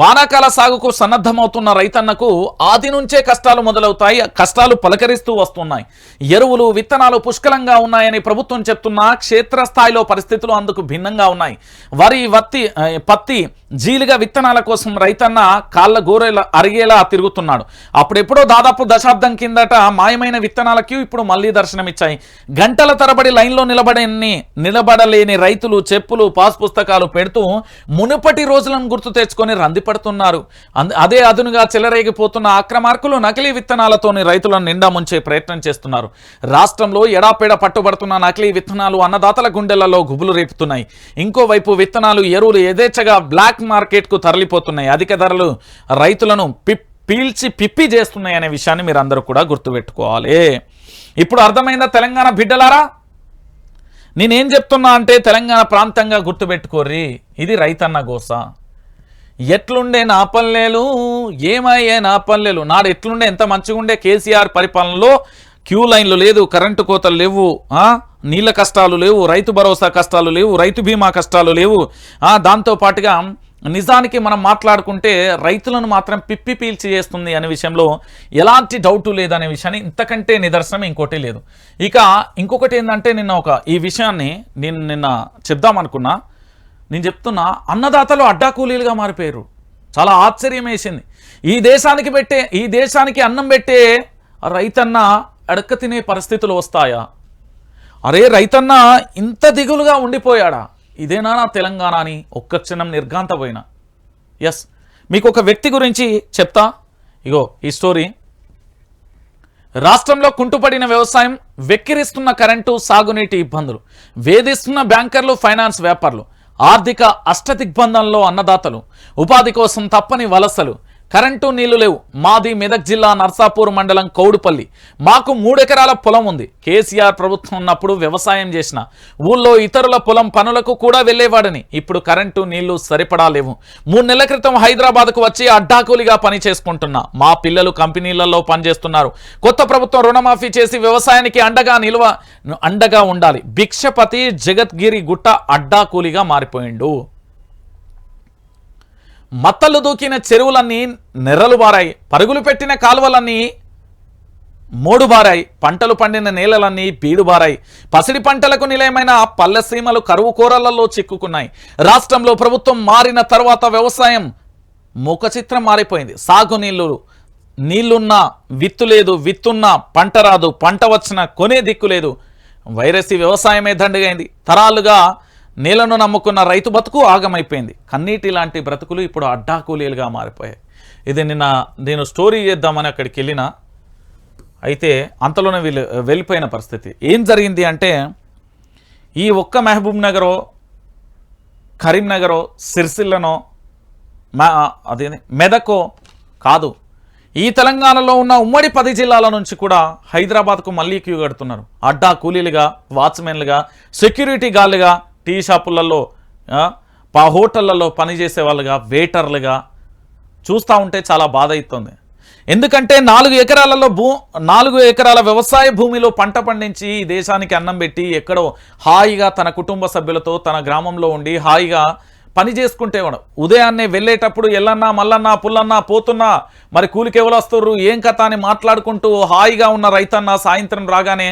Speaker 1: వానాకాల సాగుకు సన్నద్ధమవుతున్న రైతన్నకు ఆది నుంచే కష్టాలు మొదలవుతాయి. కష్టాలు పలకరిస్తూ వస్తున్నాయి. ఎరువులు విత్తనాలు పుష్కలంగా ఉన్నాయని ప్రభుత్వం చెప్తున్నా క్షేత్రస్థాయిలో పరిస్థితులు అందుకు భిన్నంగా ఉన్నాయి. వరి పత్తి జీలుగా విత్తనాల కోసం రైతన్న కాళ్ళ గోరెల అరిగేలా తిరుగుతున్నాడు. అప్పుడెప్పుడో దాదాపు దశాబ్దం కిందట మాయమైన విత్తనాలకి ఇప్పుడు మళ్లీ దర్శనమిచ్చాయి. గంటల తరబడి లైన్లో నిలబడలేని రైతులు చెప్పులు పాస్ పుస్తకాలు పెడుతూ మునుపటి రోజులను గుర్తు తెచ్చుకొని రందిపడుతున్నారు. అదే అదునుగా చెలరేగిపోతున్న అక్రమార్కులు నకిలీ విత్తనాలతోని రైతులను నిండా ముంచే ప్రయత్నం చేస్తున్నారు. రాష్ట్రంలో ఎడాపేడ పట్టుబడుతున్న నకిలీ విత్తనాలు అన్నదాతల గుండెలలో గుబులు రేపుతున్నాయి. ఇంకోవైపు విత్తనాలు ఎరువులు యథేచ్ఛగా బ్లాక్ మార్కెట్ కు తరలిపోతున్నాయి. అధిక ధరలు రైతులను పీల్చి పిప్పి చేస్తున్నాయి అనే విషయాన్ని మీరు అందరూ కూడా గుర్తుపెట్టుకోవాలి. ఇప్పుడు అర్థమైందా తెలంగాణ బిడ్డలారా? నేనేం చెప్తున్నా అంటే తెలంగాణ ప్రాంతంగా గుర్తుపెట్టుకోర్రి, ఇది రైతన్న గోస. ఎట్లుండే నా పల్లెలు, ఏమయ్యే నా పల్లెలు, నాడు ఎట్లుండే ఎంత మంచిగా ఉండే కేసీఆర్ పరిపాలనలో. క్యూ లైన్లు లేదు, కరెంటు కోతలు లేవు, నీళ్ళ కష్టాలు లేవు, రైతు భరోసా కష్టాలు లేవు, రైతు బీమా కష్టాలు లేవు. దాంతోపాటుగా నిజానికి మనం మాట్లాడుకుంటే రైతులను మాత్రం పిప్పి పీల్చి చేస్తుంది అనే విషయంలో ఎలాంటి డౌటు లేదనే విషయాన్ని ఇంతకంటే నిదర్శనం ఇంకోటి లేదు. ఇక ఇంకొకటి ఏంటంటే ఈ విషయాన్ని నేను నిన్న చెప్దామనుకున్నా. నేను చెప్తున్నా, అన్నదాతలు అడ్డాకూలీలుగా మారిపోయారు. చాలా ఆశ్చర్యం వేసింది. ఈ దేశానికి అన్నం పెట్టే రైతన్న అడక్క తినే పరిస్థితులు వస్తాయా? అరే రైతన్న ఇంత దిగులుగా ఉండిపోయాడా? ఇదేనా నా తెలంగాణ అని ఒక్క క్షణం నిర్ఘాంతపోయినా. ఎస్, మీకు ఒక వ్యక్తి గురించి చెప్తా. ఇగో ఈ స్టోరీ. రాష్ట్రంలో కుంటుపడిన వ్యవసాయం, వెక్కిరిస్తున్న కరెంటు సాగునీటి ఇబ్బందులు, వేధిస్తున్న బ్యాంకర్లు ఫైనాన్స్ వ్యాపారులు, ఆర్థిక అష్టదిగ్బంధంలో అన్నదాతలు, ఉపాధి కోసం తప్పని వలసలు, కరెంటు నీళ్లు లేవు. మాది మెదక్ జిల్లా నర్సాపూర్ మండలం కౌడుపల్లి. మాకు 3 ఎకరాల పొలం ఉంది. కేసీఆర్ ప్రభుత్వం ఉన్నప్పుడు వ్యవసాయం చేసిన ఊళ్ళో ఇతరుల పొలం పనులకు కూడా వెళ్లేవాడని. ఇప్పుడు కరెంటు నీళ్లు సరిపడా లేవు. 3 నెలల క్రితం హైదరాబాద్కు వచ్చి అడ్డాకూలిగా పని చేసుకుంటున్నా. మా పిల్లలు కంపెనీలలో పనిచేస్తున్నారు. కొత్త ప్రభుత్వం రుణమాఫీ చేసి వ్యవసాయానికి అండగా ఉండాలి. భిక్షపతి జగద్గిరి గుట్ట అడ్డాకూలిగా మారిపోయిండు. మత్తలు దూకిన చెరువులన్నీ నెర్రలు బారాయి. పరుగులు పెట్టిన కాలువలన్నీ మోడుబారాయి. పంటలు పండిన నేలలన్నీ బీడుబారాయి. పసిడి పంటలకు నిలయమైన పల్లెసీమలు కరువు కోరలలో చిక్కుకున్నాయి. రాష్ట్రంలో ప్రభుత్వం మారిన తర్వాత వ్యవసాయం ముఖచిత్రం మారిపోయింది. సాగు నీళ్లున్నా విత్తు లేదు, విత్తున్నా పంట రాదు, పంట వచ్చినా కొనే దిక్కు లేదు. వైరసీ వ్యవసాయమే దండుగైంది. తరాలుగా నేలను నమ్ముకున్న రైతు బతుకు ఆగమైపోయింది. కన్నీటి లాంటి బ్రతుకులు ఇప్పుడు అడ్డాకూలీలుగా మారిపోయాయి. ఇది నేను స్టోరీ చేద్దామని అక్కడికి వెళ్ళినా, అయితే అంతలోనే వెళ్ళిపోయిన పరిస్థితి. ఏం జరిగింది అంటే, ఈ ఒక్క మహబూబ్ నగరో కరీంనగరో సిరిసిల్లనో అదే మెదకో కాదు, ఈ తెలంగాణలో ఉన్న ఉమ్మడి 10 జిల్లాల నుంచి కూడా హైదరాబాద్కు మళ్ళీ క్యూ కడుతున్నారు. అడ్డా కూలీలుగా, వాచ్మెన్లుగా, సెక్యూరిటీ గార్డులుగా, టీ షాపులలో, హోటళ్లలో పనిచేసే వాళ్ళుగా, వెయిటర్లుగా చూస్తూ ఉంటే చాలా బాధ అవుతుంది. ఎందుకంటే 4 ఎకరాల వ్యవసాయ భూమిలో పంట పండించి ఈ దేశానికి అన్నం పెట్టి ఎక్కడో హాయిగా తన కుటుంబ సభ్యులతో తన గ్రామంలో ఉండి హాయిగా పని చేసుకుంటే ఉదయాన్నే వెళ్ళేటప్పుడు ఎల్లన్నా మల్లన్నా పుల్లన్నా పోతున్నా మరి కూలికి ఎవరు వస్తుర్రు ఏం కథ అని మాట్లాడుకుంటూ హాయిగా ఉన్న రైతన్న సాయంత్రం రాగానే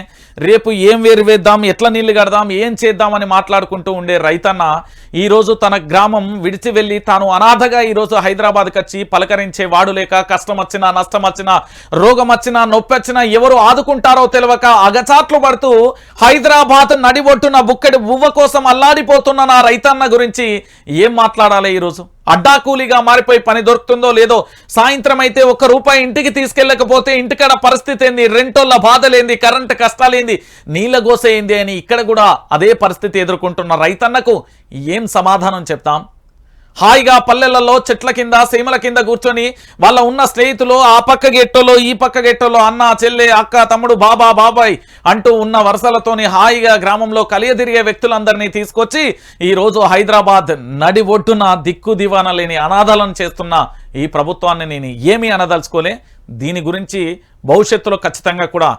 Speaker 1: రేపు ఏం వేరు వేద్దాం, ఎట్లా నీళ్లు కడదాం, ఏం చేద్దామని మాట్లాడుకుంటూ ఉండే రైతన్న ఈరోజు తన గ్రామం విడిచి వెళ్ళి తాను అనాథగా ఈరోజు హైదరాబాద్కి వచ్చి పలకరించే వాడు లేక, కష్టం వచ్చినా నష్టం వచ్చినా రోగం వచ్చినా నొప్పి వచ్చినా ఎవరు ఆదుకుంటారో తెలియక అగచాట్లు పడుతూ హైదరాబాద్ నడిబొట్టున బుక్కడి బువ్వ కోసం అల్లాడిపోతున్న నా రైతన్న గురించి ఏం మాట్లాడాలి? ఈరోజు అడ్డాకూలీగా మారిపోయి పని దొరుకుతుందో లేదో, సాయంత్రం అయితే ₹1 ఇంటికి తీసుకెళ్ళకపోతే ఇంటికాడ పరిస్థితి ఏంది, రెంటోళ్ళ బాధలేంది, కరెంటు కష్టాలేంది, నీళ్ళ గోసేయింది అని ఇక్కడ కూడా అదే పరిస్థితి ఎదుర్కొంటున్న రైతన్నకు ఏం సమాధానం చెప్తాం? హాయిగా పల్లెలలో చెట్ల కింద సీమల కింద కూర్చొని వాళ్ళ ఉన్న స్నేహితులు ఆ పక్క గెట్టోలో ఈ పక్క గెట్టోలో అన్న చెల్లె అక్క తమ్ముడు బాబా బాబాయ్ అంటూ ఉన్న వరుసలతోని హాయిగా గ్రామంలో కలియదిరిగే వ్యక్తులందరినీ తీసుకొచ్చి ఈరోజు హైదరాబాద్ నడి ఒడ్డున దిక్కు దివాన లేని అనాథాలను చేస్తున్న ఈ ప్రభుత్వాన్ని నేను ఏమీ అనదలుచుకోలే. దీని గురించి భవిష్యత్తులో ఖచ్చితంగా కూడా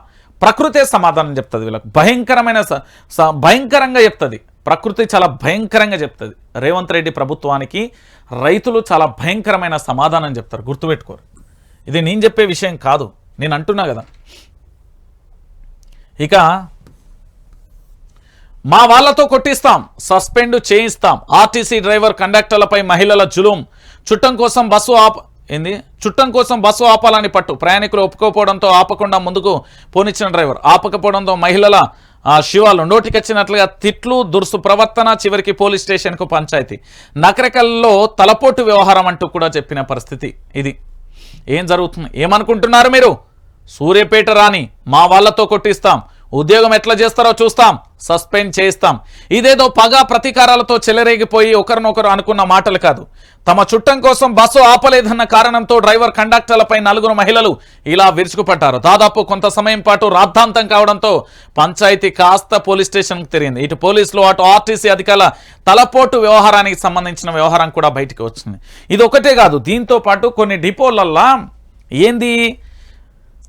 Speaker 1: ప్రకృతే సమాధానం చెప్తుంది. వీళ్ళకి భయంకరంగా చెప్తుంది. ప్రకృతి చాలా భయంకరంగా చెప్తుంది. రేవంత్ రెడ్డి ప్రభుత్వానికి రైతులు చాలా భయంకరమైన సమాధానం చెప్తారు, గుర్తుపెట్టుకోరు. ఇది నేను చెప్పే విషయం కాదు, నేను అంటున్నా కదా. ఇక మా వాళ్ళతో కొట్టిస్తాం, సస్పెండ్ చేయిస్తాం, ఆర్టీసీ డ్రైవర్ కండక్టర్లపై మహిళల జులుం, చుట్టం కోసం బస్సు ఆపాలని పట్టు, ప్రయాణికులు ఒప్పుకోకపోవడంతో ఆపకుండా ముందుకు పోనిచ్చిన డ్రైవర్, ఆపకపోవడంతో మహిళల శివాలు నోటికొచ్చినట్లుగా తిట్లు, దురుసు ప్రవర్తన, చివరికి పోలీస్ స్టేషన్కు పంచాయతీ, నకరకల్లో తలపోటు వ్యవహారం అంటూ కూడా చెప్పిన పరిస్థితి. ఇది ఏం జరుగుతుంది ఏమనుకుంటున్నారు మీరు? సూర్యాపేట రాని మా వాళ్ళతో కొట్టిస్తాం, ఉద్యోగం ఎట్లా చేస్తారో చూస్తాం, సస్పెండ్ చేస్తాం. ఇదేదో పగ ప్రతీకారాలతో చెలరేగిపోయి ఒకరినొకరు అనుకున్న మాటలు కాదు. తమ చుట్టం కోసం బస్సు ఆపలేదన్న కారణంతో డ్రైవర్ కండక్టర్లపై 4 మహిళలు ఇలా విరుచుకుపడ్డారు. దాదాపు కొంత సమయం పాటు రాద్ధాంతం కావడంతో పంచాయతీ కాస్త పోలీస్ స్టేషన్కు తిరిగింది. ఇటు పోలీసులు అటు ఆర్టీసీ అధికారుల తలపోటు వ్యవహారానికి సంబంధించిన వ్యవహారం కూడా బయటికి వచ్చింది. ఇది ఒకటే కాదు, దీంతో పాటు కొన్ని డిపోలల్లా ఏంది,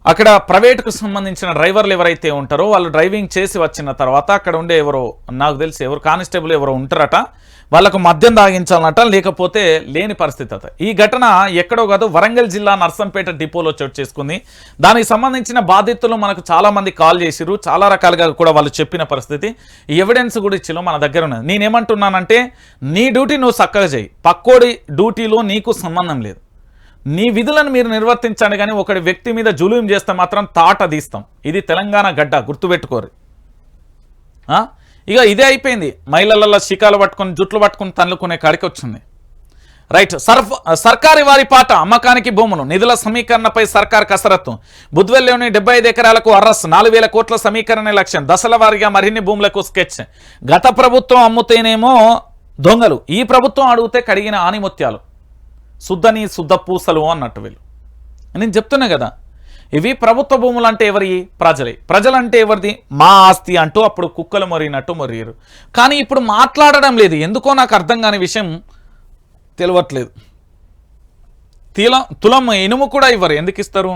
Speaker 1: అక్కడ ప్రైవేటుకు సంబంధించిన డ్రైవర్లు ఎవరైతే ఉంటారో వాళ్ళు డ్రైవింగ్ చేసి వచ్చిన తర్వాత అక్కడ ఉండే నాకు తెలిసి కానిస్టేబుల్ ఎవరో ఉంటారట, వాళ్ళకు మద్యం తాగించాలన్నట, లేకపోతే లేని పరిస్థితి అట. ఈ ఘటన ఎక్కడో కాదు, వరంగల్ జిల్లా నర్సంపేట డిపోలో చోటు చేసుకుంది. దానికి సంబంధించిన బాధితులు మనకు చాలా మంది కాల్ చేసిరు, చాలా రకాలుగా కూడా వాళ్ళు చెప్పిన పరిస్థితి, ఈ ఎవిడెన్స్ కూడా ఇచ్చిలో మన దగ్గర ఉన్నది. నేనేమంటున్నానంటే, నీ డ్యూటీ నువ్వు చక్కగా చేయి, పక్కోడి డ్యూటీలో నీకు సంబంధం లేదు. నీ విధులను మీరు నిర్వర్తించండి, కానీ ఒకటి వ్యక్తి మీద జులుం చేస్తే మాత్రం తాట తీస్తాం. ఇది తెలంగాణ గడ్డ, గుర్తుపెట్టుకోరు. ఇక ఇదే అయిపోయింది, మహిళలలో శిఖాలు పట్టుకొని జుట్లు పట్టుకుని తన్నుకునే కాడికి వచ్చింది. రైట్. సర్కారీ వారి పాట, అమ్మకానికి భూములు, నిధుల సమీకరణపై సర్కార్ కసరత్తు. బుద్వెల్లోని 75 ఎకరాలకు అరెస్ట్, 4,000 కోట్ల సమీకరణ లక్ష్యం, దశల వారీగా మరిన్ని భూములకు స్కెచ్. గత ప్రభుత్వం అమ్ముతేనేమో దొంగలు, ఈ ప్రభుత్వం అడిగితే కడిగిన ఆనిముత్యాలు. శుద్ధని శుద్ధ పూసలు అన్నట్టు వీళ్ళు. నేను చెప్తున్నా కదా, ఇవి ప్రభుత్వ భూములు అంటే ఎవరి? ప్రజలే. ప్రజలంటే ఎవరిది? మా ఆస్తి అంటూ అప్పుడు కుక్కలు మొరిగినట్టు మొరిగారు. కానీ ఇప్పుడు మాట్లాడడం లేదు. ఎందుకో నాకు అర్థం కాని విషయం తెలియట్లేదు. తులం ఇనుము కూడా ఇవ్వరు. ఎందుకు ఇస్తారు?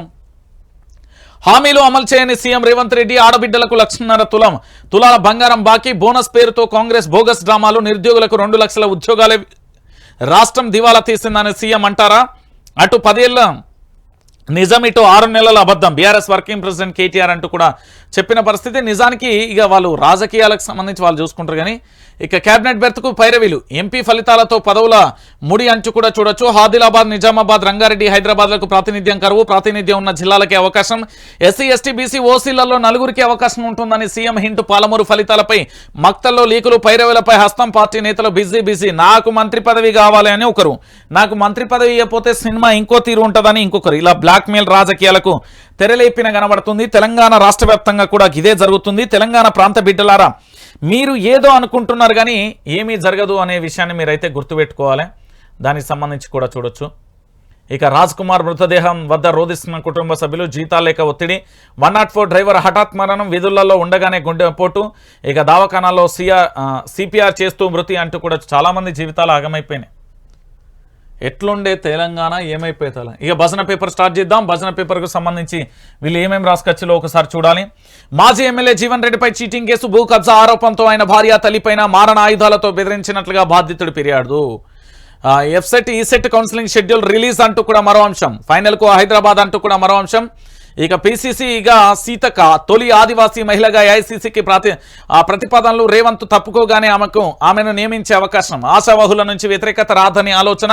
Speaker 1: హామీలు అమలు చేయని సీఎం రేవంత్ రెడ్డి, ఆడబిడ్డలకు 1,50,000 తులాల బంగారం బాకీ, బోనస్ పేరుతో కాంగ్రెస్ బోగస్ డ్రామాలు, నిరుద్యోగులకు 2 లక్షల ఉద్యోగాలే రాష్ట్రం దివాలా తీసిందని సీఎం అంటారా? అటు 10 ఏళ్ల నిజం, ఇటు 6 నెలల అబద్ధం. బీఆర్ఎస్ వర్కింగ్ ప్రెసిడెంట్ కేటీఆర్ అంటూ కూడా చెప్పిన పరిస్థితి. నిజానికి ఇక వాళ్ళు రాజకీయాలకు సంబంధించి వాళ్ళు చూసుకుంటారు. కానీ ఇక కేబినెట్ బెర్త్కు పైరవీలు, ఎంపీ ఫలితాలతో పదవుల ముడి అంచు కూడా చూడొచ్చు. ఆదిలాబాద్, నిజామాబాద్, రంగారెడ్డి, హైదరాబాద్లకు ప్రాతినిధ్యం కరువు. ప్రాతినిధ్యం ఉన్న జిల్లాలకే అవకాశం. ఎస్సీ, ఎస్టీ, బీసీ, ఓసీలలో 4గురికి అవకాశం ఉంటుందని సీఎం హింట్. పాలమూరు ఫలితాలపై మక్తల్లో లీకులు, పైరవీలపై హస్తం. పార్టీ నేతలు బిజీ. నాకు మంత్రి పదవి కావాలి అని ఒకరు, నాకు మంత్రి పదవి ఇవ్వకపోతే సినిమా ఇంకో తీరు ఉంటుందని ఇంకొకరు. ఇలా బ్లాక్మెయిల్ రాజకీయాలకు తెరలేపిన కనబడుతుంది. తెలంగాణ రాష్ట్ర వ్యాప్తంగా కూడా ఇదే జరుగుతుంది. తెలంగాణ ప్రాంత బిడ్డలారా, మీరు ఏదో అనుకుంటున్నారు కానీ ఏమీ జరగదు అనే విషయాన్ని మీరైతే గుర్తుపెట్టుకోవాలి. దానికి సంబంధించి కూడా చూడొచ్చు. ఇక రాజ్ కుమార్ మృతదేహం వద్ద రోధిస్తున్న కుటుంబ సభ్యులు, జీతాలేక ఒత్తిడి. 104 డ్రైవర్ హఠాత్ మరణం, విధులలో ఉండగానే గుండెపోటు. ఇక దవాఖానాలో సిపిఆర్ చేస్తూ మృతి అంటూ కూడా చాలామంది జీవితాలు ఆగమైపోయినాయి. ఎట్లుండే తెలంగాణ, ఏమైపోతాయి. ఇక భజన పేపర్ స్టార్ట్ చేద్దాం. భజన పేపర్కు సంబంధించి వీళ్ళు ఏమేమి రాసుకొచ్చారో ఒకసారి చూడాలి. మాజీ ఎమ్మెల్యే జీవన్ రెడ్డిపై చీటింగ్ కేసు, భూ కబ్జా ఆరోపణతో ఆయన భార్య తల్లిపైన మారణ ఆయుధాలతో బెదిరించినట్లుగా బాధితుడు ఫిర్యాదు. ఎఫ్సెట్ ఈసెట్ కౌన్సిలింగ్ షెడ్యూల్ రిలీజ్ అంటూ కూడా మరో అంశం. ఫైనల్కు హైదరాబాద్ అంటూ కూడా మరో అంశం. ఇక పిసిసి ఇక సీతక్క తొలి ఆదివాసీ మహిళగా ఏఐసిసికి ప్రతిపాదనలు. రేవంత్ తప్పుకోగానే ఆమెను నియమించే అవకాశం. ఆశావహుల నుంచి వ్యతిరేకత రాదని ఆలోచన.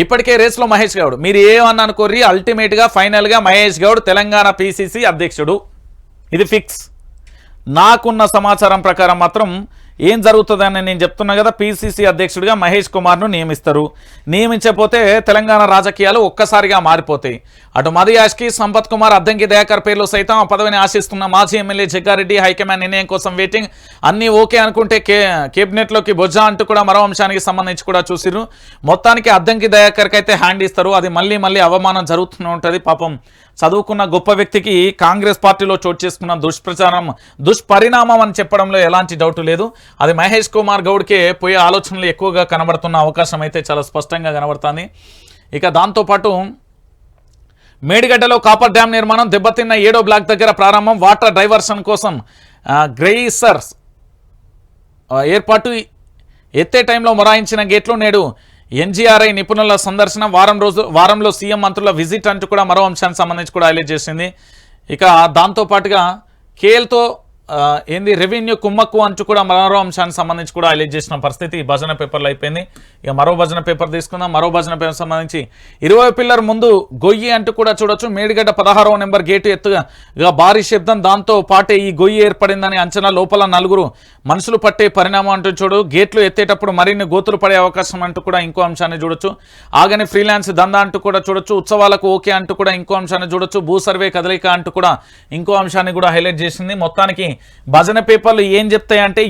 Speaker 1: ఇప్పటికే రేస్లో మహేష్ గౌడ్. మీరు ఏమన్నా అనుకోర్రి, అల్టిమేట్ గా ఫైనల్ గా మహేష్ గౌడ్ తెలంగాణ పిసిసి అధ్యక్షుడు. ఇది ఫిక్స్. నాకున్న సమాచారం ప్రకారం మాత్రం ఏం జరుగుతుందని నేను చెప్తున్నా కదా, పిసిసి అధ్యక్షుడిగా మహేష్ కుమార్ను నియమిస్తారు. నియమించకపోతే తెలంగాణ రాజకీయాలు ఒక్కసారిగా మారిపోతాయి. అటు మధు యాష్కి, సంపత్ కుమార్, అద్దంకి దయాకర్ పేర్లు సైతం ఆ పదవిని ఆశిస్తున్న మాజీ ఎమ్మెల్యే జగ్గారెడ్డి హైకమాండ్ నిర్ణయం కోసం వెయిటింగ్. అన్నీ ఓకే అనుకుంటే కేబినెట్లోకి బొజ్జా అంటూ కూడా మరో అంశానికి సంబంధించి కూడా చూసిరు. మొత్తానికి అద్దంకి దయాకర్కి అయితే హ్యాండ్ ఇస్తారు. అది మళ్ళీ అవమానం జరుగుతూనే ఉంటుంది. పాపం చదువుకున్న గొప్ప వ్యక్తికి కాంగ్రెస్ పార్టీలో చోటు చేసుకున్న దుష్పరిణామం అని చెప్పడంలో ఎలాంటి డౌట్ లేదు. అది మహేష్ కుమార్ గౌడ్కే పోయే ఆలోచనలు ఎక్కువగా కనబడుతున్న అవకాశం అయితే చాలా స్పష్టంగా కనబడుతుంది. ఇక దాంతోపాటు మేడిగడ్డలో కాపర్ డ్యామ్ నిర్మాణం, దెబ్బతిన్న 7వ బ్లాక్ దగ్గర ప్రారంభం. వాటర్ డైవర్షన్ కోసం గ్రేసర్స్ ఏర్పాటు. ఎత్తే టైంలో మొరాయించిన గేట్లు. నేడు ఎన్జీఆర్ఐ నిపుణుల సందర్శన. వారంలో సీఎం మంత్రుల విజిట్ అంటూ కూడా మరో అంశానికి సంబంధించి కూడా హైలైట్ చేసింది. ఇక దాంతోపాటుగా కేఎల్తో రెవెన్యూ కుమ్మక్కు అంటూ కూడా మరో అంశానికి సంబంధించి కూడా హైలైట్ చేసిన పరిస్థితి భజన పేపర్లో అయిపోయింది. ఇక మరో భజన పేపర్ తీసుకుందాం. మరో భజన పేపర్ సంబంధించి 20 పిల్లర్ ముందు గొయ్యి అంటూ కూడా చూడొచ్చు. మేడిగడ్డ 16వ నెంబర్ గేటు ఎత్తుగా భారీ శబ్దం, దాంతో పాటే ఈ గొయ్యి ఏర్పడిందని అంచనా. లోపల 4 మనుషులు పట్టే పరిణామం అంటూ చూడు. గేట్లు ఎత్తేటప్పుడు మరిన్ని గోతులు పడే అవకాశం అంటూ కూడా ఇంకో అంశాన్ని చూడొచ్చు. ఆగని ఫ్రీలాన్స్ దందా అంటూ కూడా చూడొచ్చు. ఉత్సవాలకు ఓకే అంటూ కూడా ఇంకో అంశాన్ని చూడొచ్చు. భూ సర్వే కదలిక అంటూ కూడా ఇంకో అంశాన్ని కూడా హైలైట్ చేసింది. మొత్తానికి భజన పేపర్లు ఏం చెప్తాయంటే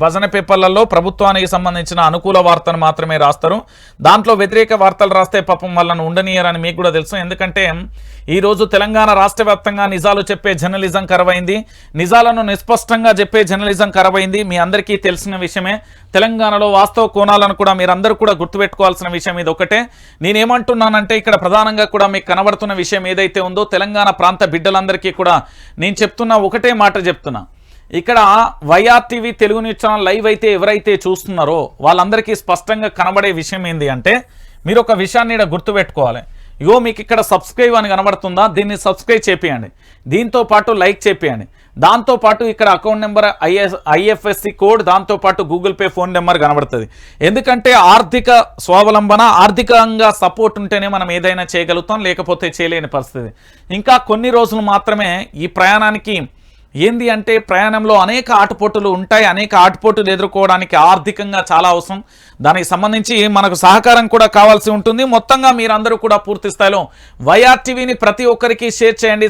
Speaker 1: భజన పేపర్లలో ప్రభుత్వానికి సంబంధించిన అనుకూల వార్తను మాత్రమే రాస్తారు. దాంట్లో వ్యతిరేక వార్తలు రాస్తే పాపం వాళ్ళను ఉండనీయరని మీకు కూడా తెలుసు. ఎందుకంటే ఈరోజు తెలంగాణ రాష్ట్ర వ్యాప్తంగా నిజాలు చెప్పే జర్నలిజం కరువైంది. నిజాలను నిస్పష్టంగా చెప్పే జర్నలిజం కరువైంది. మీ అందరికీ తెలిసిన విషయమే. తెలంగాణలో వాస్తవ కోణాలను కూడా మీరందరూ కూడా గుర్తుపెట్టుకోవాల్సిన విషయం ఇది ఒకటే. నేనేమంటున్నానంటే ఇక్కడ ప్రధానంగా కూడా మీకు కనబడుతున్న విషయం ఏదైతే ఉందో, తెలంగాణ ప్రాంత బిడ్డలందరికీ కూడా నేను చెప్తున్నా ఒకటే మాట చెప్తున్నా. ఇక్కడ YRTV Telugu news channel live అయితే ఎవరైతే చూస్తున్నారో వాళ్ళందరికీ స్పష్టంగా కనబడే విషయం ఏంటి అంటే, మీరు ఒక విషయాన్ని ఇక్కడ గుర్తుపెట్టుకోవాలి. ఇగో మీకు ఇక్కడ సబ్స్క్రైబ్ అని కనబడుతుందా, దీన్ని సబ్స్క్రైబ్ చేపియండి. దీంతో పాటు లైక్ చేపియండి. దాంతోపాటు ఇక్కడ అకౌంట్ నెంబర్, ఐఎఫ్ఎస్సి కోడ్, దాంతోపాటు గూగుల్ పే ఫోన్ నెంబర్ కనబడుతుంది. ఎందుకంటే ఆర్థిక స్వావలంబన, ఆర్థికంగా సపోర్ట్ ఉంటేనే మనం ఏదైనా చేయగలుగుతాం, లేకపోతే చేయలేని పరిస్థితి. ఇంకా కొన్ని రోజులు మాత్రమే ఈ ప్రయాణానికి. ఏంది అంటే ప్రయాణంలో అనేక ఆటుపోటులు ఉంటాయి. అనేక ఆటుపోటులు ఎదుర్కోవడానికి ఆర్థికంగా చాలా అవసరం. దానికి సంబంధించి మనకు సహకారం కూడా కావాల్సి ఉంటుంది. మొత్తంగా మీరందరూ కూడా పూర్తి స్థాయిలో వైఆర్టీవీని ప్రతి ఒక్కరికి షేర్ చేయండి.